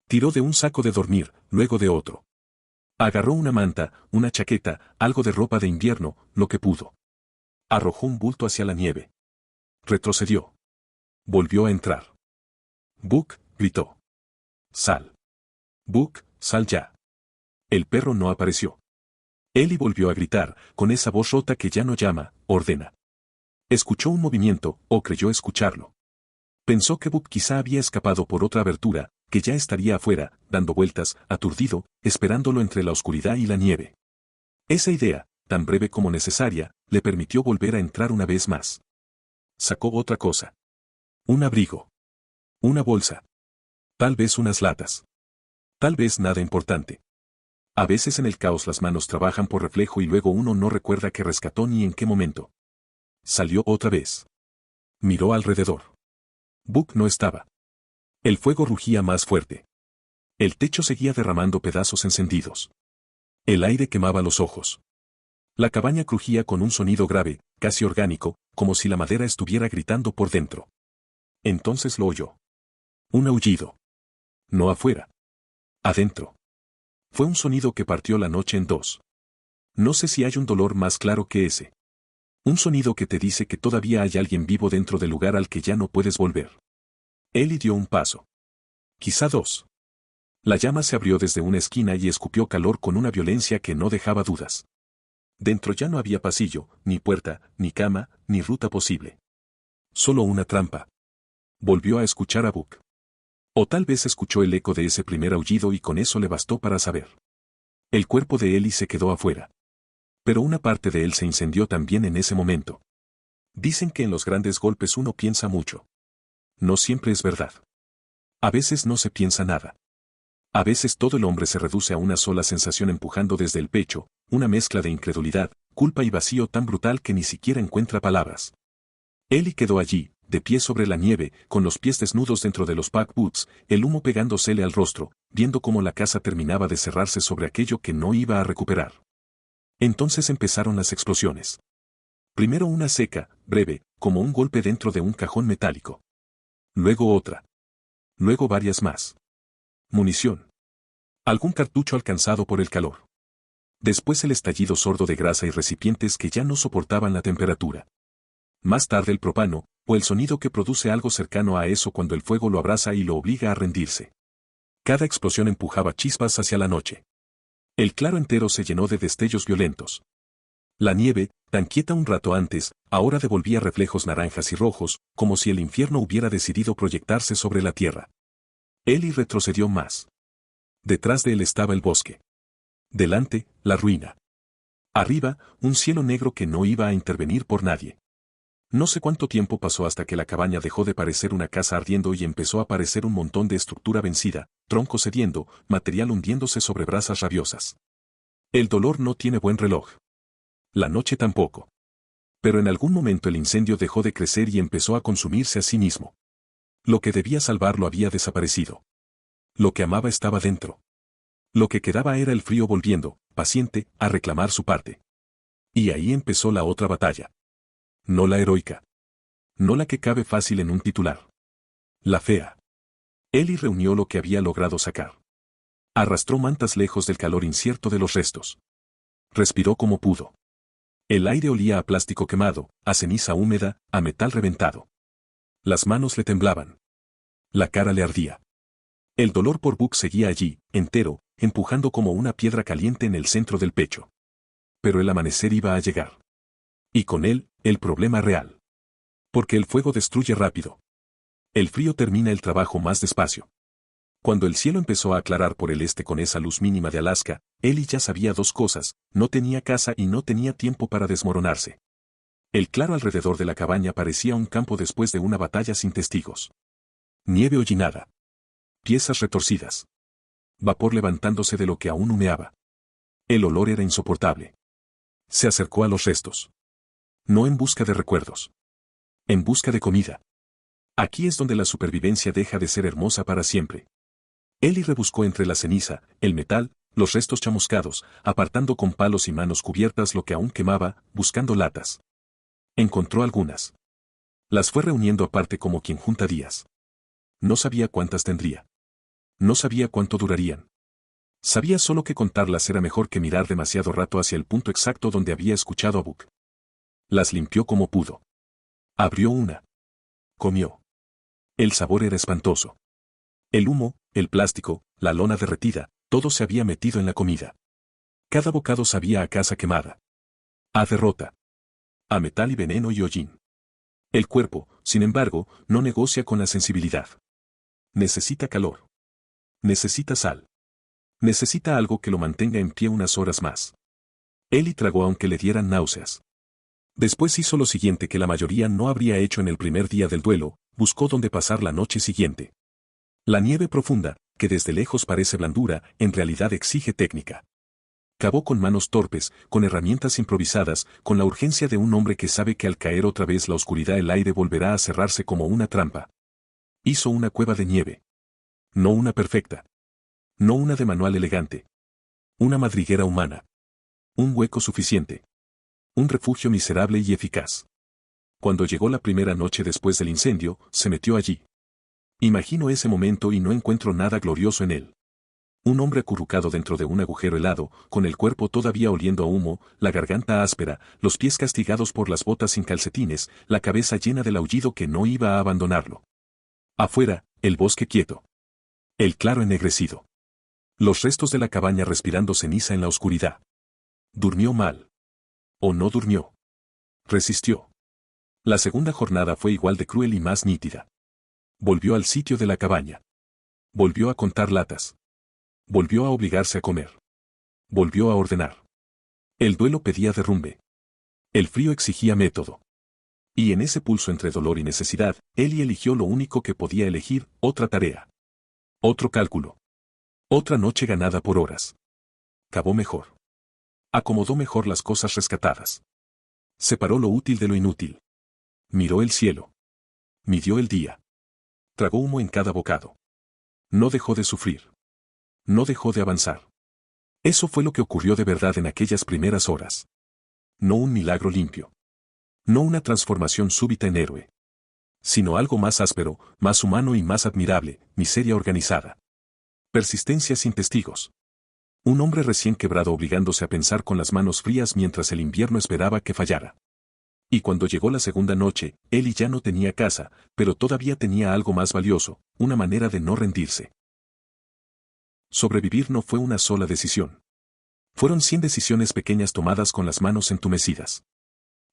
Tiró de un saco de dormir, luego de otro. Agarró una manta, una chaqueta, algo de ropa de invierno, lo que pudo. Arrojó un bulto hacia la nieve. Retrocedió. Volvió a entrar. Buck, gritó. Sal. Buck, sal ya. El perro no apareció. Ellie volvió a gritar, con esa voz rota que ya no llama, ordena. Escuchó un movimiento, o creyó escucharlo. Pensó que Buck quizá había escapado por otra abertura, que ya estaría afuera, dando vueltas, aturdido, esperándolo entre la oscuridad y la nieve. Esa idea, tan breve como necesaria, le permitió volver a entrar una vez más. Sacó otra cosa. Un abrigo. Una bolsa. Tal vez unas latas. Tal vez nada importante. A veces en el caos las manos trabajan por reflejo y luego uno no recuerda qué rescató ni en qué momento. Salió otra vez. Miró alrededor. Buck no estaba. El fuego rugía más fuerte. El techo seguía derramando pedazos encendidos. El aire quemaba los ojos. La cabaña crujía con un sonido grave, casi orgánico, como si la madera estuviera gritando por dentro. Entonces lo oyó. Un aullido. No afuera. Adentro. Fue un sonido que partió la noche en dos. No sé si hay un dolor más claro que ese. Un sonido que te dice que todavía hay alguien vivo dentro del lugar al que ya no puedes volver. Ellie dio un paso. Quizá dos. La llama se abrió desde una esquina y escupió calor con una violencia que no dejaba dudas. Dentro ya no había pasillo, ni puerta, ni cama, ni ruta posible. Solo una trampa. Volvió a escuchar a Buck. O tal vez escuchó el eco de ese primer aullido y con eso le bastó para saber. El cuerpo de Ellie se quedó afuera. Pero una parte de él se incendió también en ese momento. Dicen que en los grandes golpes uno piensa mucho. No siempre es verdad. A veces no se piensa nada. A veces todo el hombre se reduce a una sola sensación empujando desde el pecho, una mezcla de incredulidad, culpa y vacío tan brutal que ni siquiera encuentra palabras. Ellie quedó allí, de pie sobre la nieve, con los pies desnudos dentro de los pack boots, el humo pegándosele al rostro, viendo cómo la casa terminaba de cerrarse sobre aquello que no iba a recuperar. Entonces empezaron las explosiones. Primero una seca, breve, como un golpe dentro de un cajón metálico. Luego otra. Luego varias más. Munición. Algún cartucho alcanzado por el calor. Después el estallido sordo de grasa y recipientes que ya no soportaban la temperatura. Más tarde el propano, o el sonido que produce algo cercano a eso cuando el fuego lo abraza y lo obliga a rendirse. Cada explosión empujaba chispas hacia la noche. El claro entero se llenó de destellos violentos. La nieve, tan quieta un rato antes, ahora devolvía reflejos naranjas y rojos, como si el infierno hubiera decidido proyectarse sobre la tierra. Ellie retrocedió más. Detrás de él estaba el bosque. Delante, la ruina. Arriba, un cielo negro que no iba a intervenir por nadie. No sé cuánto tiempo pasó hasta que la cabaña dejó de parecer una casa ardiendo y empezó a parecer un montón de estructura vencida, troncos cediendo, material hundiéndose sobre brasas rabiosas. El dolor no tiene buen reloj. La noche tampoco. Pero en algún momento el incendio dejó de crecer y empezó a consumirse a sí mismo. Lo que debía salvarlo había desaparecido. Lo que amaba estaba dentro. Lo que quedaba era el frío volviendo, paciente, a reclamar su parte. Y ahí empezó la otra batalla. No la heroica. No la que cabe fácil en un titular. La fea. Ellie reunió lo que había logrado sacar. Arrastró mantas lejos del calor incierto de los restos. Respiró como pudo. El aire olía a plástico quemado, a ceniza húmeda, a metal reventado. Las manos le temblaban. La cara le ardía. El dolor por Buck seguía allí, entero, empujando como una piedra caliente en el centro del pecho. Pero el amanecer iba a llegar. Y con él, el problema real. Porque el fuego destruye rápido. El frío termina el trabajo más despacio. Cuando el cielo empezó a aclarar por el este con esa luz mínima de Alaska, Ellie ya sabía dos cosas: no tenía casa y no tenía tiempo para desmoronarse. El claro alrededor de la cabaña parecía un campo después de una batalla sin testigos. Nieve hollinada. Piezas retorcidas. Vapor levantándose de lo que aún humeaba. El olor era insoportable. Se acercó a los restos. No en busca de recuerdos. En busca de comida. Aquí es donde la supervivencia deja de ser hermosa para siempre. Ellie rebuscó entre la ceniza, el metal, los restos chamuscados, apartando con palos y manos cubiertas lo que aún quemaba, buscando latas. Encontró algunas. Las fue reuniendo aparte como quien junta días. No sabía cuántas tendría. No sabía cuánto durarían. Sabía solo que contarlas era mejor que mirar demasiado rato hacia el punto exacto donde había escuchado a Buck. Las limpió como pudo. Abrió una. Comió. El sabor era espantoso. El humo, el plástico, la lona derretida, todo se había metido en la comida. Cada bocado sabía a casa quemada. A derrota. A metal y veneno y hollín. El cuerpo, sin embargo, no negocia con la sensibilidad. Necesita calor. Necesita sal. Necesita algo que lo mantenga en pie unas horas más. Ellie tragó aunque le dieran náuseas. Después hizo lo siguiente que la mayoría no habría hecho en el primer día del duelo: buscó dónde pasar la noche siguiente. La nieve profunda, que desde lejos parece blandura, en realidad exige técnica. Cavó con manos torpes, con herramientas improvisadas, con la urgencia de un hombre que sabe que al caer otra vez la oscuridad el aire volverá a cerrarse como una trampa. Hizo una cueva de nieve. No una perfecta. No una de manual elegante. Una madriguera humana. Un hueco suficiente. Un refugio miserable y eficaz. Cuando llegó la primera noche después del incendio, se metió allí. Imagino ese momento y no encuentro nada glorioso en él. Un hombre acurrucado dentro de un agujero helado, con el cuerpo todavía oliendo a humo, la garganta áspera, los pies castigados por las botas sin calcetines, la cabeza llena del aullido que no iba a abandonarlo. Afuera, el bosque quieto. El claro ennegrecido. Los restos de la cabaña respirando ceniza en la oscuridad. Durmió mal. ¿O no durmió? Resistió. La segunda jornada fue igual de cruel y más nítida. Volvió al sitio de la cabaña. Volvió a contar latas. Volvió a obligarse a comer. Volvió a ordenar. El duelo pedía derrumbe. El frío exigía método. Y en ese pulso entre dolor y necesidad, Ellie eligió lo único que podía elegir: otra tarea. Otro cálculo. Otra noche ganada por horas. Cavó mejor. Acomodó mejor las cosas rescatadas. Separó lo útil de lo inútil. Miró el cielo. Midió el día. Tragó humo en cada bocado. No dejó de sufrir. No dejó de avanzar. Eso fue lo que ocurrió de verdad en aquellas primeras horas. No un milagro limpio. No una transformación súbita en héroe. Sino algo más áspero, más humano y más admirable: miseria organizada. Persistencia sin testigos. Un hombre recién quebrado obligándose a pensar con las manos frías mientras el invierno esperaba que fallara. Y cuando llegó la segunda noche, Ellie ya no tenía casa, pero todavía tenía algo más valioso: una manera de no rendirse. Sobrevivir no fue una sola decisión. Fueron 100 decisiones pequeñas tomadas con las manos entumecidas.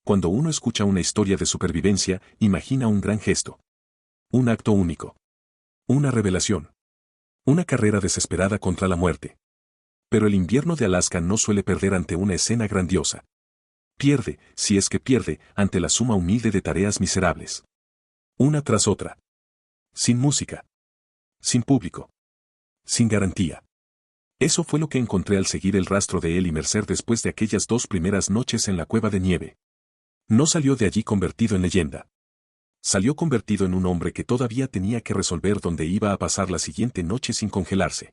Cuando uno escucha una historia de supervivencia, imagina un gran gesto. Un acto único. Una revelación. Una carrera desesperada contra la muerte. Pero el invierno de Alaska no suele perder ante una escena grandiosa. Pierde, si es que pierde, ante la suma humilde de tareas miserables. Una tras otra. Sin música. Sin público. Sin garantía. Eso fue lo que encontré al seguir el rastro de él y Mercer después de aquellas 2 primeras noches en la cueva de nieve. No salió de allí convertido en leyenda. Salió convertido en un hombre que todavía tenía que resolver dónde iba a pasar la siguiente noche sin congelarse.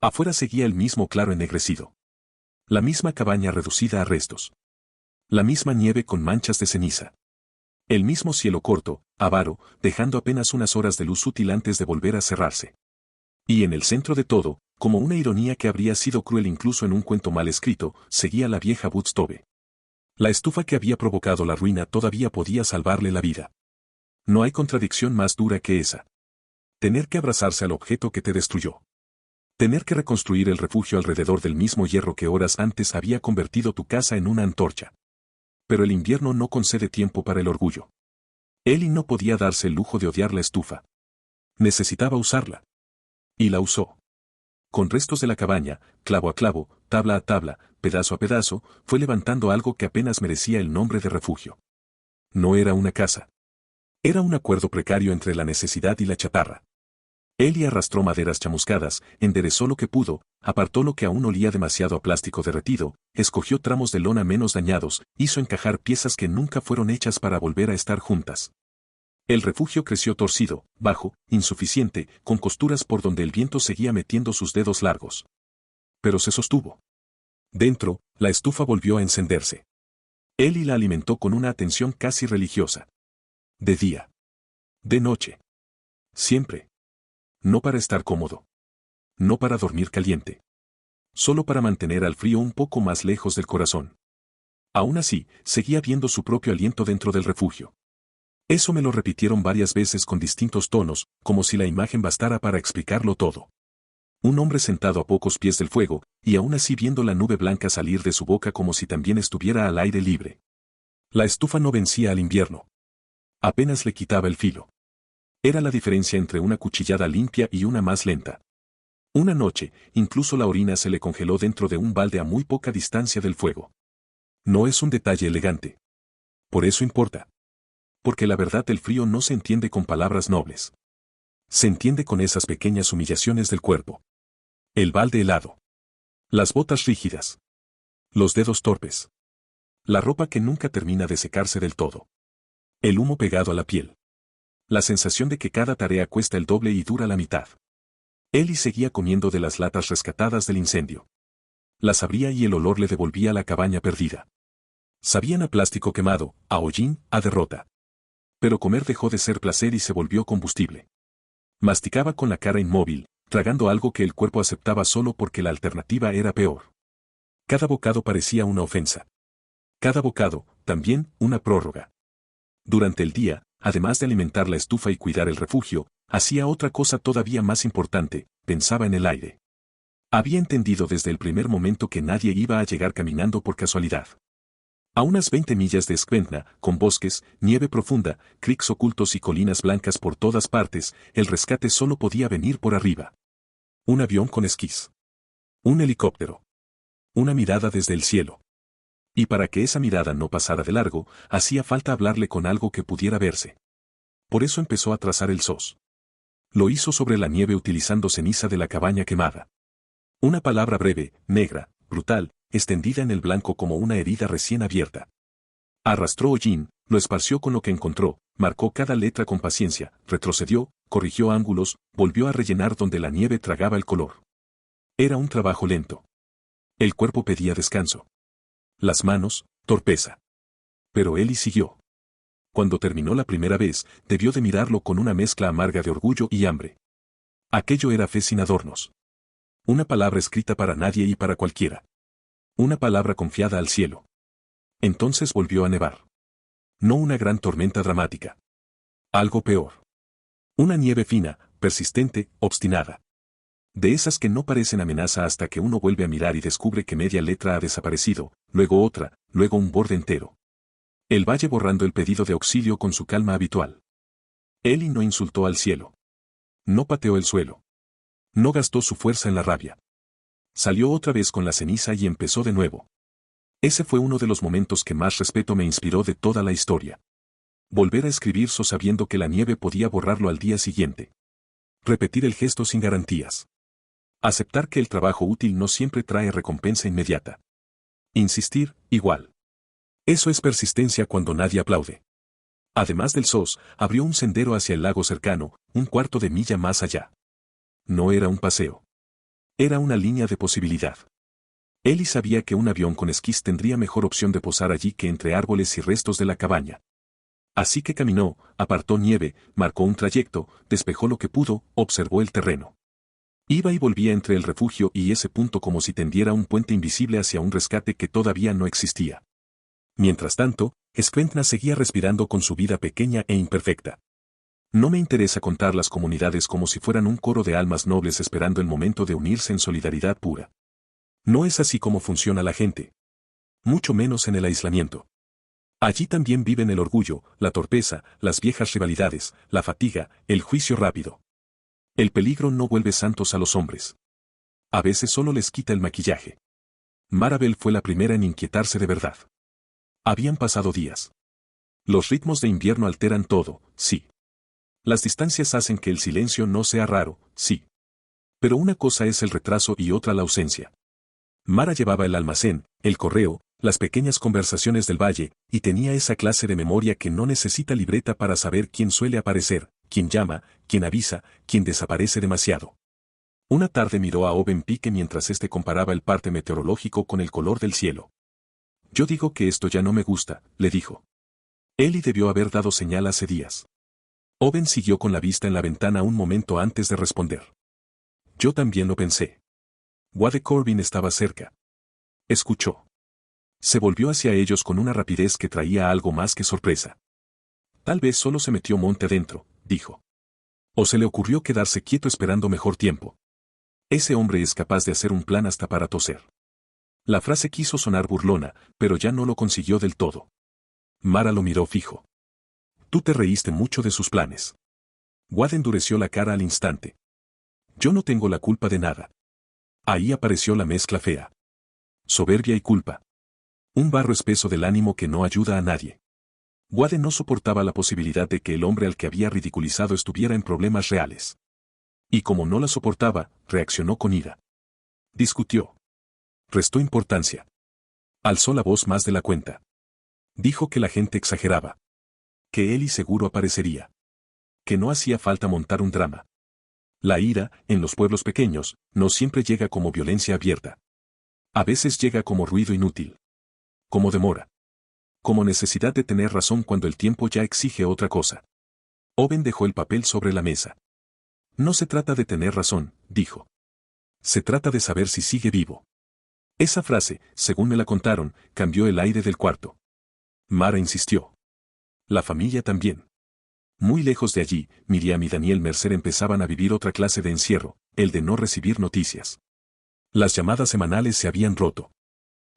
Afuera seguía el mismo claro ennegrecido. La misma cabaña reducida a restos. La misma nieve con manchas de ceniza. El mismo cielo corto, avaro, dejando apenas unas horas de luz útil antes de volver a cerrarse. Y en el centro de todo, como una ironía que habría sido cruel incluso en un cuento mal escrito, seguía la vieja Budstove. La estufa que había provocado la ruina todavía podía salvarle la vida. No hay contradicción más dura que esa. Tener que abrazarse al objeto que te destruyó. Tener que reconstruir el refugio alrededor del mismo hierro que horas antes había convertido tu casa en una antorcha. Pero el invierno no concede tiempo para el orgullo. Ellie no podía darse el lujo de odiar la estufa. Necesitaba usarla. Y la usó. Con restos de la cabaña, clavo a clavo, tabla a tabla, pedazo a pedazo, fue levantando algo que apenas merecía el nombre de refugio. No era una casa. Era un acuerdo precario entre la necesidad y la chatarra. Ellie arrastró maderas chamuscadas, enderezó lo que pudo, apartó lo que aún olía demasiado a plástico derretido, escogió tramos de lona menos dañados, hizo encajar piezas que nunca fueron hechas para volver a estar juntas. El refugio creció torcido, bajo, insuficiente, con costuras por donde el viento seguía metiendo sus dedos largos. Pero se sostuvo. Dentro, la estufa volvió a encenderse. Ellie la alimentó con una atención casi religiosa. De día. De noche. Siempre. No para estar cómodo. No para dormir caliente. Solo para mantener al frío un poco más lejos del corazón. Aún así, seguía viendo su propio aliento dentro del refugio. Eso me lo repitieron varias veces con distintos tonos, como si la imagen bastara para explicarlo todo. Un hombre sentado a pocos pies del fuego, y aún así viendo la nube blanca salir de su boca como si también estuviera al aire libre. La estufa no vencía al invierno. Apenas le quitaba el filo. Era la diferencia entre una cuchillada limpia y una más lenta. Una noche, incluso la orina se le congeló dentro de un balde a muy poca distancia del fuego. No es un detalle elegante. Por eso importa. Porque la verdad del frío no se entiende con palabras nobles. Se entiende con esas pequeñas humillaciones del cuerpo. El balde helado. Las botas rígidas. Los dedos torpes. La ropa que nunca termina de secarse del todo. El humo pegado a la piel. La sensación de que cada tarea cuesta el doble y dura la mitad. Ellie seguía comiendo de las latas rescatadas del incendio. Las abría y el olor le devolvía a la cabaña perdida. Sabían a plástico quemado, a hollín, a derrota. Pero comer dejó de ser placer y se volvió combustible. Masticaba con la cara inmóvil, tragando algo que el cuerpo aceptaba solo porque la alternativa era peor. Cada bocado parecía una ofensa. Cada bocado, también, una prórroga. Durante el día, además de alimentar la estufa y cuidar el refugio, hacía otra cosa todavía más importante, pensaba en el aire. Había entendido desde el primer momento que nadie iba a llegar caminando por casualidad. A unas 20 millas de Skventna, con bosques, nieve profunda, creeks ocultos y colinas blancas por todas partes, el rescate solo podía venir por arriba. Un avión con esquís. Un helicóptero. Una mirada desde el cielo. Y para que esa mirada no pasara de largo, hacía falta hablarle con algo que pudiera verse. Por eso empezó a trazar el SOS. Lo hizo sobre la nieve utilizando ceniza de la cabaña quemada. Una palabra breve, negra, brutal, extendida en el blanco como una herida recién abierta. Arrastró hollín, lo esparció con lo que encontró, marcó cada letra con paciencia, retrocedió, corrigió ángulos, volvió a rellenar donde la nieve tragaba el color. Era un trabajo lento. El cuerpo pedía descanso. Las manos, torpeza. Pero Ellie siguió. Cuando terminó la primera vez, debió de mirarlo con una mezcla amarga de orgullo y hambre. Aquello era fe sin adornos. Una palabra escrita para nadie y para cualquiera. Una palabra confiada al cielo. Entonces volvió a nevar. No una gran tormenta dramática. Algo peor. Una nieve fina, persistente, obstinada. De esas que no parecen amenaza hasta que uno vuelve a mirar y descubre que media letra ha desaparecido, luego otra, luego un borde entero. El valle borrando el pedido de auxilio con su calma habitual. Ellie no insultó al cielo. No pateó el suelo. No gastó su fuerza en la rabia. Salió otra vez con la ceniza y empezó de nuevo. Ese fue uno de los momentos que más respeto me inspiró de toda la historia. Volver a escribir sabiendo que la nieve podía borrarlo al día siguiente. Repetir el gesto sin garantías. Aceptar que el trabajo útil no siempre trae recompensa inmediata. Insistir, igual. Eso es persistencia cuando nadie aplaude. Además del SOS, abrió un sendero hacia el lago cercano, un cuarto de milla más allá. No era un paseo. Era una línea de posibilidad. Ellie sabía que un avión con esquís tendría mejor opción de posar allí que entre árboles y restos de la cabaña. Así que caminó, apartó nieve, marcó un trayecto, despejó lo que pudo, observó el terreno. Iba y volvía entre el refugio y ese punto como si tendiera un puente invisible hacia un rescate que todavía no existía. Mientras tanto, Skventna seguía respirando con su vida pequeña e imperfecta. No me interesa contar las comunidades como si fueran un coro de almas nobles esperando el momento de unirse en solidaridad pura. No es así como funciona la gente. Mucho menos en el aislamiento. Allí también viven el orgullo, la torpeza, las viejas rivalidades, la fatiga, el juicio rápido. El peligro no vuelve santos a los hombres. A veces solo les quita el maquillaje. Marabel fue la primera en inquietarse de verdad. Habían pasado días. Los ritmos de invierno alteran todo, sí. Las distancias hacen que el silencio no sea raro, sí. Pero una cosa es el retraso y otra la ausencia. Mara llevaba el almacén, el correo, las pequeñas conversaciones del valle, y tenía esa clase de memoria que no necesita libreta para saber quién suele aparecer, quién llama, quién avisa, quién desaparece demasiado. Una tarde miró a Owen Pike mientras éste comparaba el parte meteorológico con el color del cielo. Yo digo que esto ya no me gusta, le dijo. Ellie debió haber dado señal hace días. Owen siguió con la vista en la ventana un momento antes de responder. Yo también lo pensé. Wade Corbin estaba cerca. Escuchó. Se volvió hacia ellos con una rapidez que traía algo más que sorpresa. Tal vez solo se metió monte adentro, dijo. O se le ocurrió quedarse quieto esperando mejor tiempo. Ese hombre es capaz de hacer un plan hasta para toser. La frase quiso sonar burlona, pero ya no lo consiguió del todo. Mara lo miró fijo. Tú te reíste mucho de sus planes. Wade endureció la cara al instante. Yo no tengo la culpa de nada. Ahí apareció la mezcla fea. Soberbia y culpa. Un barro espeso del ánimo que no ayuda a nadie. Wade no soportaba la posibilidad de que el hombre al que había ridiculizado estuviera en problemas reales. Y como no la soportaba, reaccionó con ira. Discutió. Restó importancia. Alzó la voz más de la cuenta. Dijo que la gente exageraba. Que Ellie seguro aparecería. Que no hacía falta montar un drama. La ira, en los pueblos pequeños, no siempre llega como violencia abierta. A veces llega como ruido inútil. Como demora. Como necesidad de tener razón cuando el tiempo ya exige otra cosa. Owen dejó el papel sobre la mesa. No se trata de tener razón, dijo. Se trata de saber si sigue vivo. Esa frase, según me la contaron, cambió el aire del cuarto. Mara insistió. La familia también. Muy lejos de allí, Miriam y Daniel Mercer empezaban a vivir otra clase de encierro, el de no recibir noticias. Las llamadas semanales se habían roto.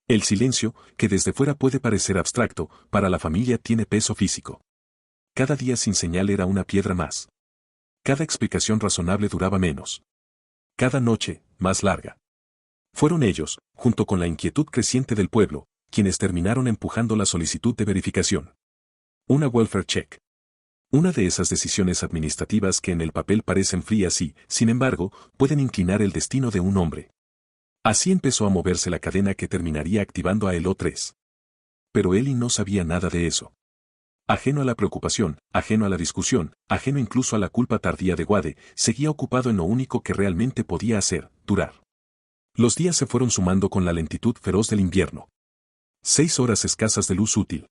El silencio, que desde fuera puede parecer abstracto, para la familia tiene peso físico. Cada día sin señal era una piedra más. Cada explicación razonable duraba menos. Cada noche, más larga. Fueron ellos, junto con la inquietud creciente del pueblo, quienes terminaron empujando la solicitud de verificación. Una welfare check. Una de esas decisiones administrativas que en el papel parecen frías y, sin embargo, pueden inclinar el destino de un hombre. Así empezó a moverse la cadena que terminaría activando a Elo 3. Pero Ellie no sabía nada de eso. Ajeno a la preocupación, ajeno a la discusión, ajeno incluso a la culpa tardía de Wade, seguía ocupado en lo único que realmente podía hacer, durar. Los días se fueron sumando con la lentitud feroz del invierno. 6 horas escasas de luz útil.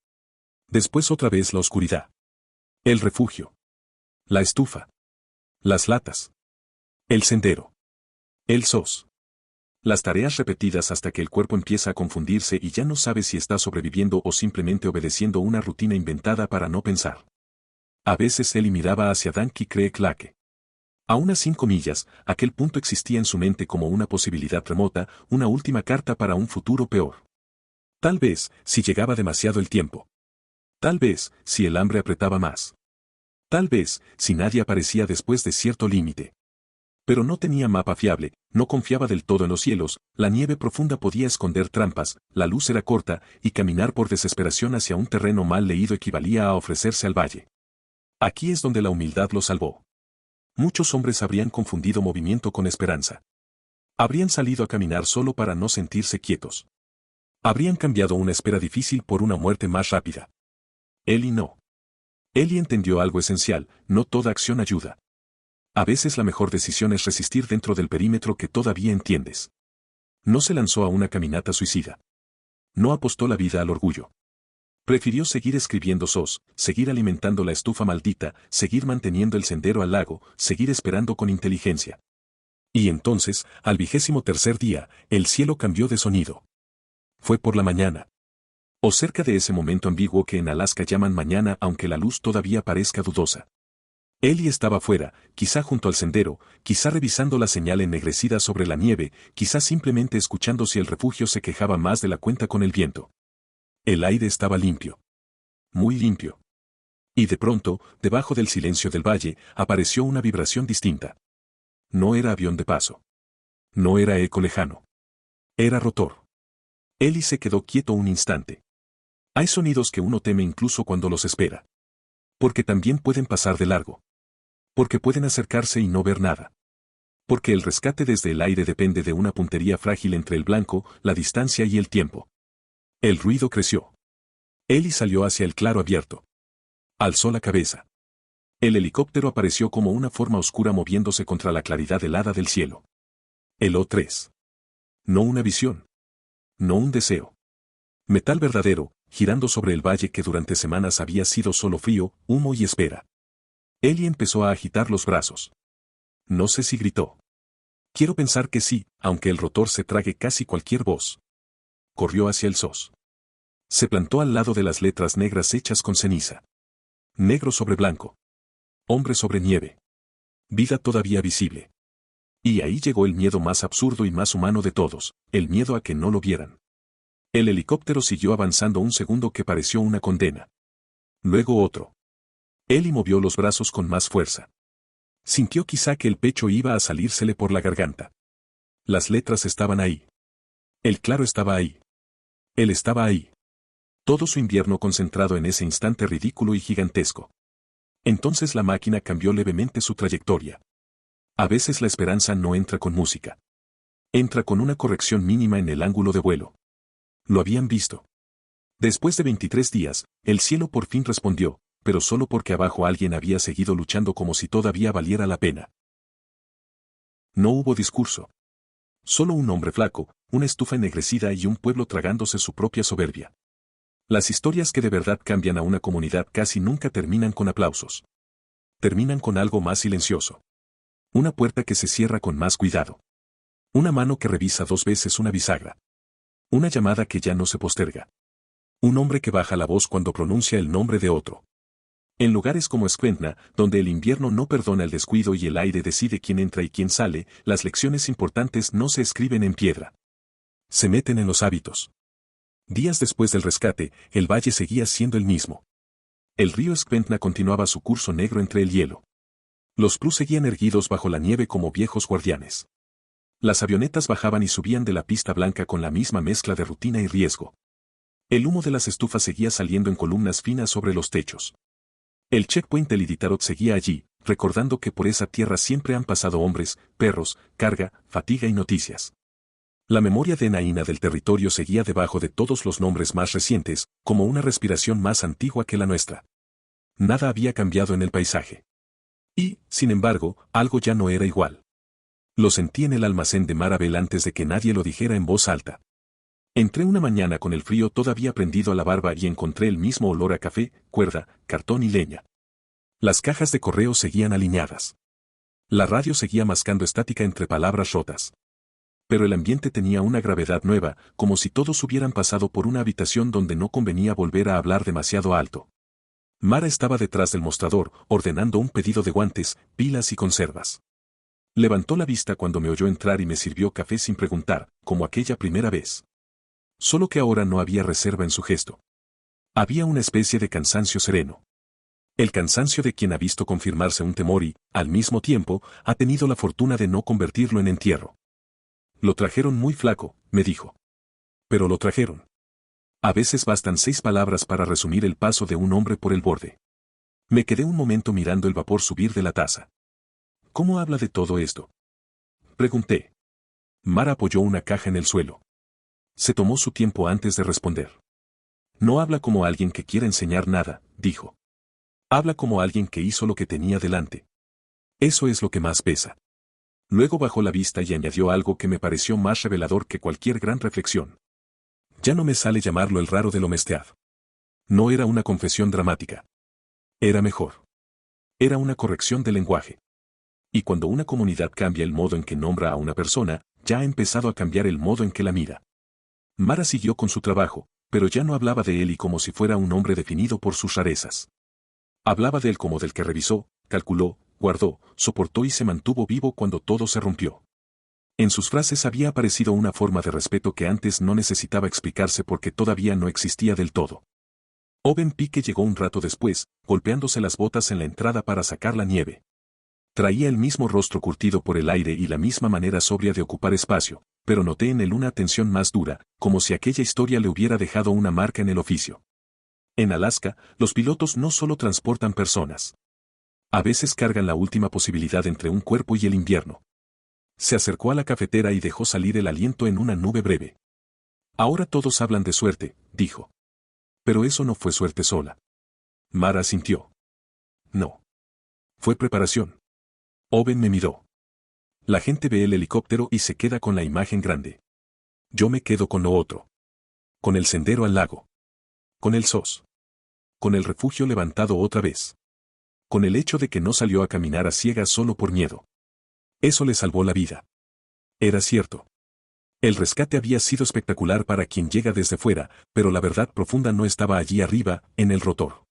Después otra vez la oscuridad. El refugio. La estufa. Las latas. El sendero. El SOS. Las tareas repetidas hasta que el cuerpo empieza a confundirse y ya no sabe si está sobreviviendo o simplemente obedeciendo una rutina inventada para no pensar. A veces Ellie miraba hacia Danke Creek Lake. A unas 5 millas, aquel punto existía en su mente como una posibilidad remota, una última carta para un futuro peor. Tal vez, si llegaba demasiado el tiempo. Tal vez, si el hambre apretaba más. Tal vez, si nadie aparecía después de cierto límite. Pero no tenía mapa fiable, no confiaba del todo en los cielos, la nieve profunda podía esconder trampas, la luz era corta, y caminar por desesperación hacia un terreno mal leído equivalía a ofrecerse al valle. Aquí es donde la humildad lo salvó. Muchos hombres habrían confundido movimiento con esperanza. Habrían salido a caminar solo para no sentirse quietos. Habrían cambiado una espera difícil por una muerte más rápida. Eli no. Eli entendió algo esencial, no toda acción ayuda. A veces la mejor decisión es resistir dentro del perímetro que todavía entiendes. No se lanzó a una caminata suicida. No apostó la vida al orgullo. Prefirió seguir escribiendo seguir alimentando la estufa maldita, seguir manteniendo el sendero al lago, seguir esperando con inteligencia. Y entonces, al 23º día, el cielo cambió de sonido. Fue por la mañana. O cerca de ese momento ambiguo que en Alaska llaman mañana aunque la luz todavía parezca dudosa. Eli estaba fuera, quizá junto al sendero, quizá revisando la señal ennegrecida sobre la nieve, quizá simplemente escuchando si el refugio se quejaba más de la cuenta con el viento. El aire estaba limpio. Muy limpio. Y de pronto, debajo del silencio del valle, apareció una vibración distinta. No era avión de paso. No era eco lejano. Era rotor. Eli se quedó quieto un instante. Hay sonidos que uno teme incluso cuando los espera. Porque también pueden pasar de largo. Porque pueden acercarse y no ver nada. Porque el rescate desde el aire depende de una puntería frágil entre el blanco, la distancia y el tiempo. El ruido creció. Eli salió hacia el claro abierto. Alzó la cabeza. El helicóptero apareció como una forma oscura moviéndose contra la claridad helada del cielo. El O3. No una visión. No un deseo. Metal verdadero, girando sobre el valle que durante semanas había sido solo frío, humo y espera. Eli empezó a agitar los brazos. No sé si gritó. Quiero pensar que sí, aunque el rotor se trague casi cualquier voz. Corrió hacia el SOS. Se plantó al lado de las letras negras hechas con ceniza. Negro sobre blanco. Hombre sobre nieve. Vida todavía visible. Y ahí llegó el miedo más absurdo y más humano de todos, el miedo a que no lo vieran. El helicóptero siguió avanzando un segundo que pareció una condena. Luego otro. Eli movió los brazos con más fuerza. Sintió quizá que el pecho iba a salírsele por la garganta. Las letras estaban ahí. El claro estaba ahí. Él estaba ahí. Todo su invierno concentrado en ese instante ridículo y gigantesco. Entonces la máquina cambió levemente su trayectoria. A veces la esperanza no entra con música. Entra con una corrección mínima en el ángulo de vuelo. Lo habían visto. Después de 23 días, el cielo por fin respondió, pero solo porque abajo alguien había seguido luchando como si todavía valiera la pena. No hubo discurso. Solo un hombre flaco, una estufa ennegrecida y un pueblo tragándose su propia soberbia. Las historias que de verdad cambian a una comunidad casi nunca terminan con aplausos. Terminan con algo más silencioso. Una puerta que se cierra con más cuidado. Una mano que revisa 2 veces una bisagra. Una llamada que ya no se posterga. Un hombre que baja la voz cuando pronuncia el nombre de otro. En lugares como Escuintla, donde el invierno no perdona el descuido y el aire decide quién entra y quién sale, las lecciones importantes no se escriben en piedra. Se meten en los hábitos. Días después del rescate, el valle seguía siendo el mismo. El río Escuintla continuaba su curso negro entre el hielo. Los Plus seguían erguidos bajo la nieve como viejos guardianes. Las avionetas bajaban y subían de la pista blanca con la misma mezcla de rutina y riesgo. El humo de las estufas seguía saliendo en columnas finas sobre los techos. El checkpoint del Iditarod seguía allí, recordando que por esa tierra siempre han pasado hombres, perros, carga, fatiga y noticias. La memoria de Naina del territorio seguía debajo de todos los nombres más recientes, como una respiración más antigua que la nuestra. Nada había cambiado en el paisaje. Y, sin embargo, algo ya no era igual. Lo sentí en el almacén de Marabel antes de que nadie lo dijera en voz alta. Entré una mañana con el frío todavía prendido a la barba y encontré el mismo olor a café, cuerda, cartón y leña. Las cajas de correo seguían alineadas. La radio seguía mascando estática entre palabras rotas. Pero el ambiente tenía una gravedad nueva, como si todos hubieran pasado por una habitación donde no convenía volver a hablar demasiado alto. Mara estaba detrás del mostrador, ordenando un pedido de guantes, pilas y conservas. Levantó la vista cuando me oyó entrar y me sirvió café sin preguntar, como aquella primera vez. Solo que ahora no había reserva en su gesto. Había una especie de cansancio sereno. El cansancio de quien ha visto confirmarse un temor y, al mismo tiempo, ha tenido la fortuna de no convertirlo en entierro. Lo trajeron muy flaco, me dijo. Pero lo trajeron. A veces bastan 6 palabras para resumir el paso de un hombre por el borde. Me quedé un momento mirando el vapor subir de la taza. ¿Cómo habla de todo esto? Pregunté. Mara apoyó una caja en el suelo. Se tomó su tiempo antes de responder. No habla como alguien que quiera enseñar nada, dijo. Habla como alguien que hizo lo que tenía delante. Eso es lo que más pesa. Luego bajó la vista y añadió algo que me pareció más revelador que cualquier gran reflexión. Ya no me sale llamarlo el raro de Lomestead. No era una confesión dramática. Era mejor. Era una corrección de lenguaje. Y cuando una comunidad cambia el modo en que nombra a una persona, ya ha empezado a cambiar el modo en que la mira. Mara siguió con su trabajo, pero ya no hablaba de él y como si fuera un hombre definido por sus rarezas. Hablaba de él como del que revisó, calculó, guardó, soportó y se mantuvo vivo cuando todo se rompió. En sus frases había aparecido una forma de respeto que antes no necesitaba explicarse porque todavía no existía del todo. Owen Pike llegó un rato después, golpeándose las botas en la entrada para sacar la nieve. Traía el mismo rostro curtido por el aire y la misma manera sobria de ocupar espacio, pero noté en él una atención más dura, como si aquella historia le hubiera dejado una marca en el oficio. En Alaska, los pilotos no solo transportan personas. A veces cargan la última posibilidad entre un cuerpo y el invierno. Se acercó a la cafetera y dejó salir el aliento en una nube breve. Ahora todos hablan de suerte, dijo. Pero eso no fue suerte sola. Mara asintió. No. Fue preparación. Owen me miró. La gente ve el helicóptero y se queda con la imagen grande. Yo me quedo con lo otro. Con el sendero al lago. Con el SOS. Con el refugio levantado otra vez. Con el hecho de que no salió a caminar a ciegas solo por miedo. Eso le salvó la vida. Era cierto. El rescate había sido espectacular para quien llega desde fuera, pero la verdad profunda no estaba allí arriba, en el rotor.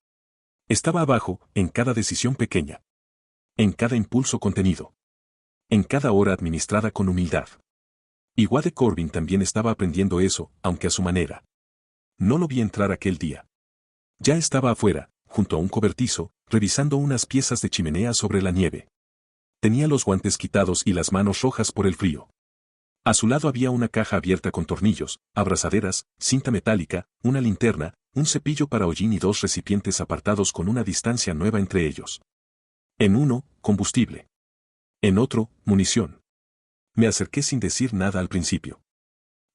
Estaba abajo, en cada decisión pequeña. En cada impulso contenido. En cada hora administrada con humildad. Y Wade Corbin también estaba aprendiendo eso, aunque a su manera. No lo vi entrar aquel día. Ya estaba afuera, junto a un cobertizo, revisando unas piezas de chimenea sobre la nieve. Tenía los guantes quitados y las manos rojas por el frío. A su lado había una caja abierta con tornillos, abrazaderas, cinta metálica, una linterna, un cepillo para hollín y 2 recipientes apartados con una distancia nueva entre ellos. En uno, combustible. En otro, munición. Me acerqué sin decir nada al principio.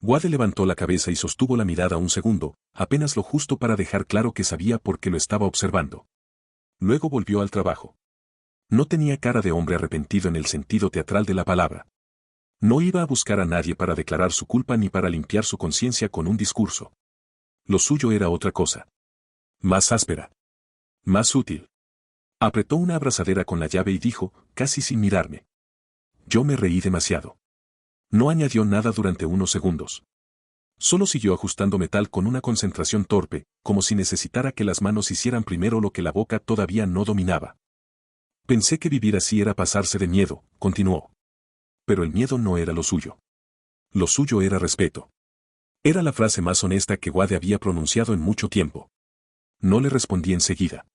Wade levantó la cabeza y sostuvo la mirada un segundo, apenas lo justo para dejar claro que sabía por qué lo estaba observando. Luego volvió al trabajo. No tenía cara de hombre arrepentido en el sentido teatral de la palabra. No iba a buscar a nadie para declarar su culpa ni para limpiar su conciencia con un discurso. Lo suyo era otra cosa. Más áspera. Más útil. Apretó una abrazadera con la llave y dijo, casi sin mirarme. Yo me reí demasiado. No añadió nada durante unos segundos. Solo siguió ajustando metal con una concentración torpe, como si necesitara que las manos hicieran primero lo que la boca todavía no dominaba. Pensé que vivir así era pasarse de miedo, continuó. Pero el miedo no era lo suyo. Lo suyo era respeto. Era la frase más honesta que Wade había pronunciado en mucho tiempo. No le respondí enseguida.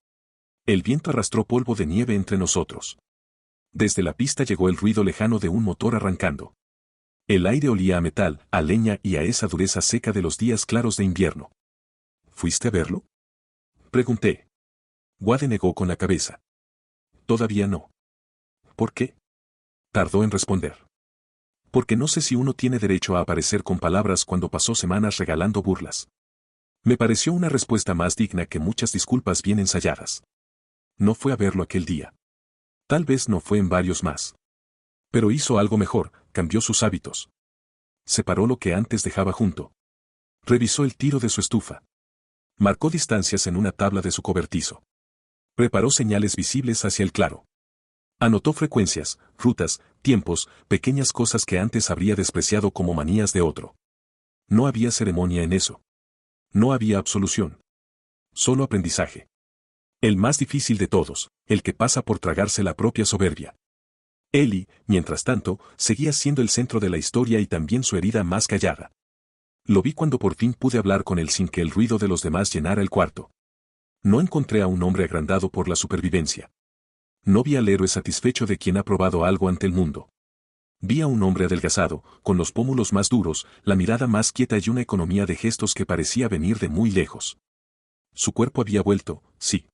El viento arrastró polvo de nieve entre nosotros. Desde la pista llegó el ruido lejano de un motor arrancando. El aire olía a metal, a leña y a esa dureza seca de los días claros de invierno. ¿Fuiste a verlo? Pregunté. Wade negó con la cabeza. Todavía no. ¿Por qué? Tardó en responder. Porque no sé si uno tiene derecho a aparecer con palabras cuando pasó semanas regalando burlas. Me pareció una respuesta más digna que muchas disculpas bien ensayadas. No fue a verlo aquel día. Tal vez no fue en varios más. Pero hizo algo mejor, cambió sus hábitos. Separó lo que antes dejaba junto. Revisó el tiro de su estufa. Marcó distancias en una tabla de su cobertizo. Preparó señales visibles hacia el claro. Anotó frecuencias, rutas, tiempos, pequeñas cosas que antes habría despreciado como manías de otro. No había ceremonia en eso. No había absolución. Solo aprendizaje. El más difícil de todos, el que pasa por tragarse la propia soberbia. Ellie, mientras tanto, seguía siendo el centro de la historia y también su herida más callada. Lo vi cuando por fin pude hablar con él sin que el ruido de los demás llenara el cuarto. No encontré a un hombre agrandado por la supervivencia. No vi al héroe satisfecho de quien ha probado algo ante el mundo. Vi a un hombre adelgazado, con los pómulos más duros, la mirada más quieta y una economía de gestos que parecía venir de muy lejos. Su cuerpo había vuelto, sí.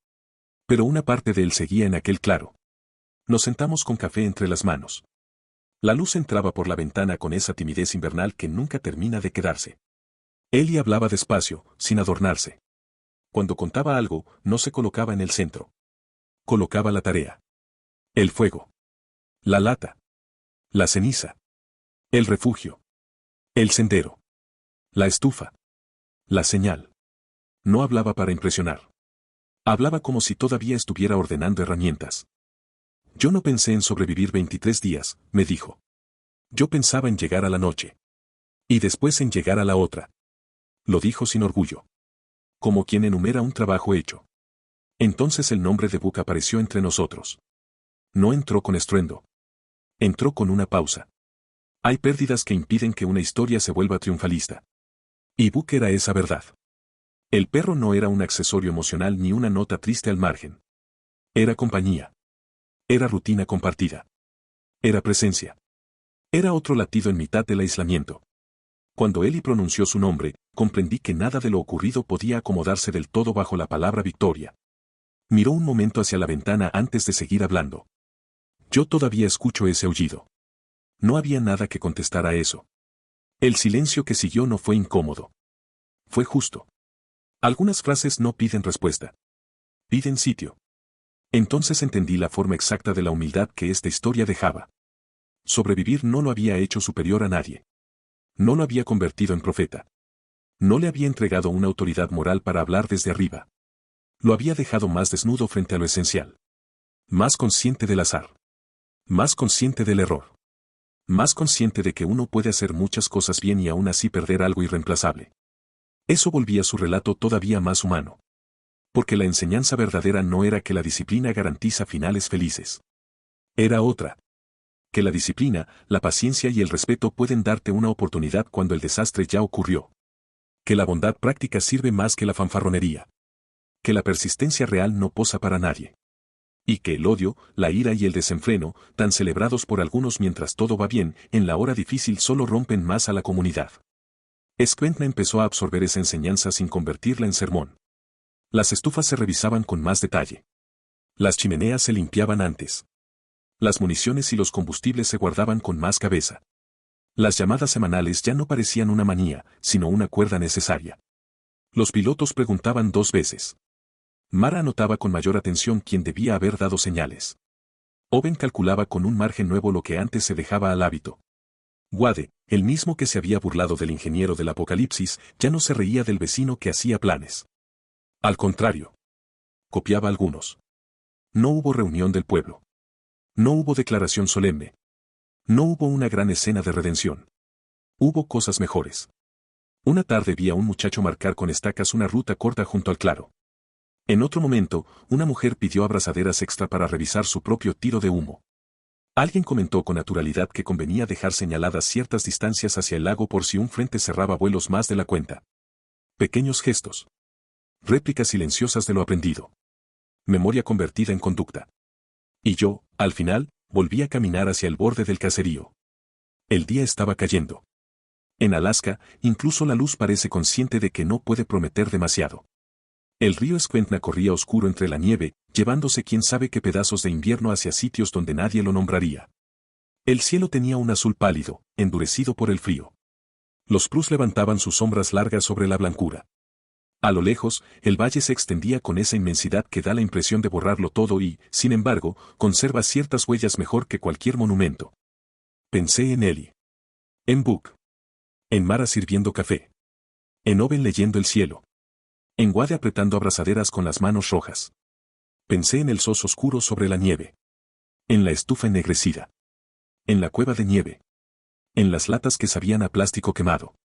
Pero una parte de él seguía en aquel claro. Nos sentamos con café entre las manos. La luz entraba por la ventana con esa timidez invernal que nunca termina de quedarse. Eli hablaba despacio, sin adornarse. Cuando contaba algo, no se colocaba en el centro. Colocaba la tarea. El fuego. La lata. La ceniza. El refugio. El sendero. La estufa. La señal. No hablaba para impresionar. Hablaba como si todavía estuviera ordenando herramientas. Yo no pensé en sobrevivir 23 días, me dijo. Yo pensaba en llegar a la noche. Y después en llegar a la otra. Lo dijo sin orgullo. Como quien enumera un trabajo hecho. Entonces el nombre de Buck apareció entre nosotros. No entró con estruendo. Entró con una pausa. Hay pérdidas que impiden que una historia se vuelva triunfalista. Y Buck era esa verdad. El perro no era un accesorio emocional ni una nota triste al margen. Era compañía. Era rutina compartida. Era presencia. Era otro latido en mitad del aislamiento. Cuando Eli pronunció su nombre, comprendí que nada de lo ocurrido podía acomodarse del todo bajo la palabra victoria. Miró un momento hacia la ventana antes de seguir hablando. Yo todavía escucho ese aullido. No había nada que contestar a eso. El silencio que siguió no fue incómodo. Fue justo. Algunas frases no piden respuesta. Piden sitio. Entonces entendí la forma exacta de la humildad que esta historia dejaba. Sobrevivir no lo había hecho superior a nadie. No lo había convertido en profeta. No le había entregado una autoridad moral para hablar desde arriba. Lo había dejado más desnudo frente a lo esencial. Más consciente del azar. Más consciente del error. Más consciente de que uno puede hacer muchas cosas bien y aún así perder algo irreemplazable. Eso volvía su relato todavía más humano. Porque la enseñanza verdadera no era que la disciplina garantiza finales felices. Era otra. Que la disciplina, la paciencia y el respeto pueden darte una oportunidad cuando el desastre ya ocurrió. Que la bondad práctica sirve más que la fanfarronería. Que la persistencia real no posa para nadie. Y que el odio, la ira y el desenfreno, tan celebrados por algunos mientras todo va bien, en la hora difícil solo rompen más a la comunidad. Escuintla empezó a absorber esa enseñanza sin convertirla en sermón. Las estufas se revisaban con más detalle. Las chimeneas se limpiaban antes. Las municiones y los combustibles se guardaban con más cabeza. Las llamadas semanales ya no parecían una manía, sino una cuerda necesaria. Los pilotos preguntaban 2 veces. Mara anotaba con mayor atención quién debía haber dado señales. Owen calculaba con un margen nuevo lo que antes se dejaba al hábito. Wade, el mismo que se había burlado del ingeniero del apocalipsis, ya no se reía del vecino que hacía planes. Al contrario. Copiaba algunos. No hubo reunión del pueblo. No hubo declaración solemne. No hubo una gran escena de redención. Hubo cosas mejores. Una tarde vi a un muchacho marcar con estacas una ruta corta junto al claro. En otro momento, una mujer pidió abrazaderas extra para revisar su propio tiro de humo. Alguien comentó con naturalidad que convenía dejar señaladas ciertas distancias hacia el lago por si un frente cerraba vuelos más de la cuenta. Pequeños gestos. Réplicas silenciosas de lo aprendido. Memoria convertida en conducta. Y yo, al final, volví a caminar hacia el borde del caserío. El día estaba cayendo. En Alaska, incluso la luz parece consciente de que no puede prometer demasiado. El río Escuintla corría oscuro entre la nieve, llevándose quién sabe qué pedazos de invierno hacia sitios donde nadie lo nombraría. El cielo tenía un azul pálido, endurecido por el frío. Los spruce levantaban sus sombras largas sobre la blancura. A lo lejos, el valle se extendía con esa inmensidad que da la impresión de borrarlo todo y, sin embargo, conserva ciertas huellas mejor que cualquier monumento. Pensé en Eli. En Buck. En Mara sirviendo café. En Owen leyendo el cielo. En Wade apretando abrazaderas con las manos rojas. Pensé en el sos oscuro sobre la nieve. En la estufa ennegrecida. En la cueva de nieve. En las latas que sabían a plástico quemado.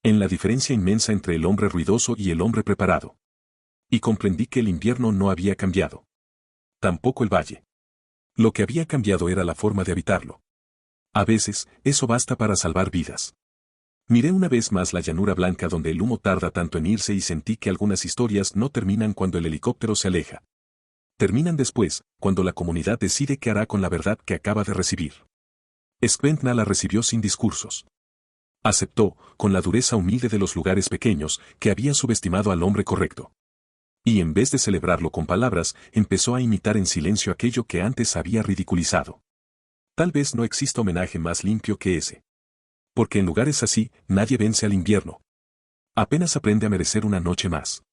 En la diferencia inmensa entre el hombre ruidoso y el hombre preparado. Y comprendí que el invierno no había cambiado. Tampoco el valle. Lo que había cambiado era la forma de habitarlo. A veces, eso basta para salvar vidas. Miré una vez más la llanura blanca donde el humo tarda tanto en irse y sentí que algunas historias no terminan cuando el helicóptero se aleja. Terminan después, cuando la comunidad decide qué hará con la verdad que acaba de recibir. Skventna la recibió sin discursos. Aceptó, con la dureza humilde de los lugares pequeños, que había subestimado al hombre correcto. Y en vez de celebrarlo con palabras, empezó a imitar en silencio aquello que antes había ridiculizado. Tal vez no exista homenaje más limpio que ese. Porque en lugares así, nadie vence al invierno. Apenas aprende a merecer una noche más.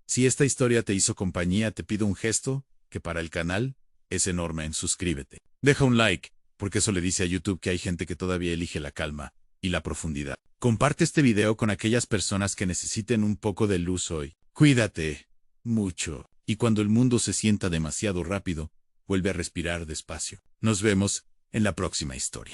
Si esta historia te hizo compañía, te pido un gesto, que para el canal, es enorme en suscríbete. Deja un like, porque eso le dice a YouTube que hay gente que todavía elige la calma y la profundidad. Comparte este video con aquellas personas que necesiten un poco de luz hoy. Cuídate mucho, y cuando el mundo se sienta demasiado rápido, vuelve a respirar despacio. Nos vemos en la próxima historia.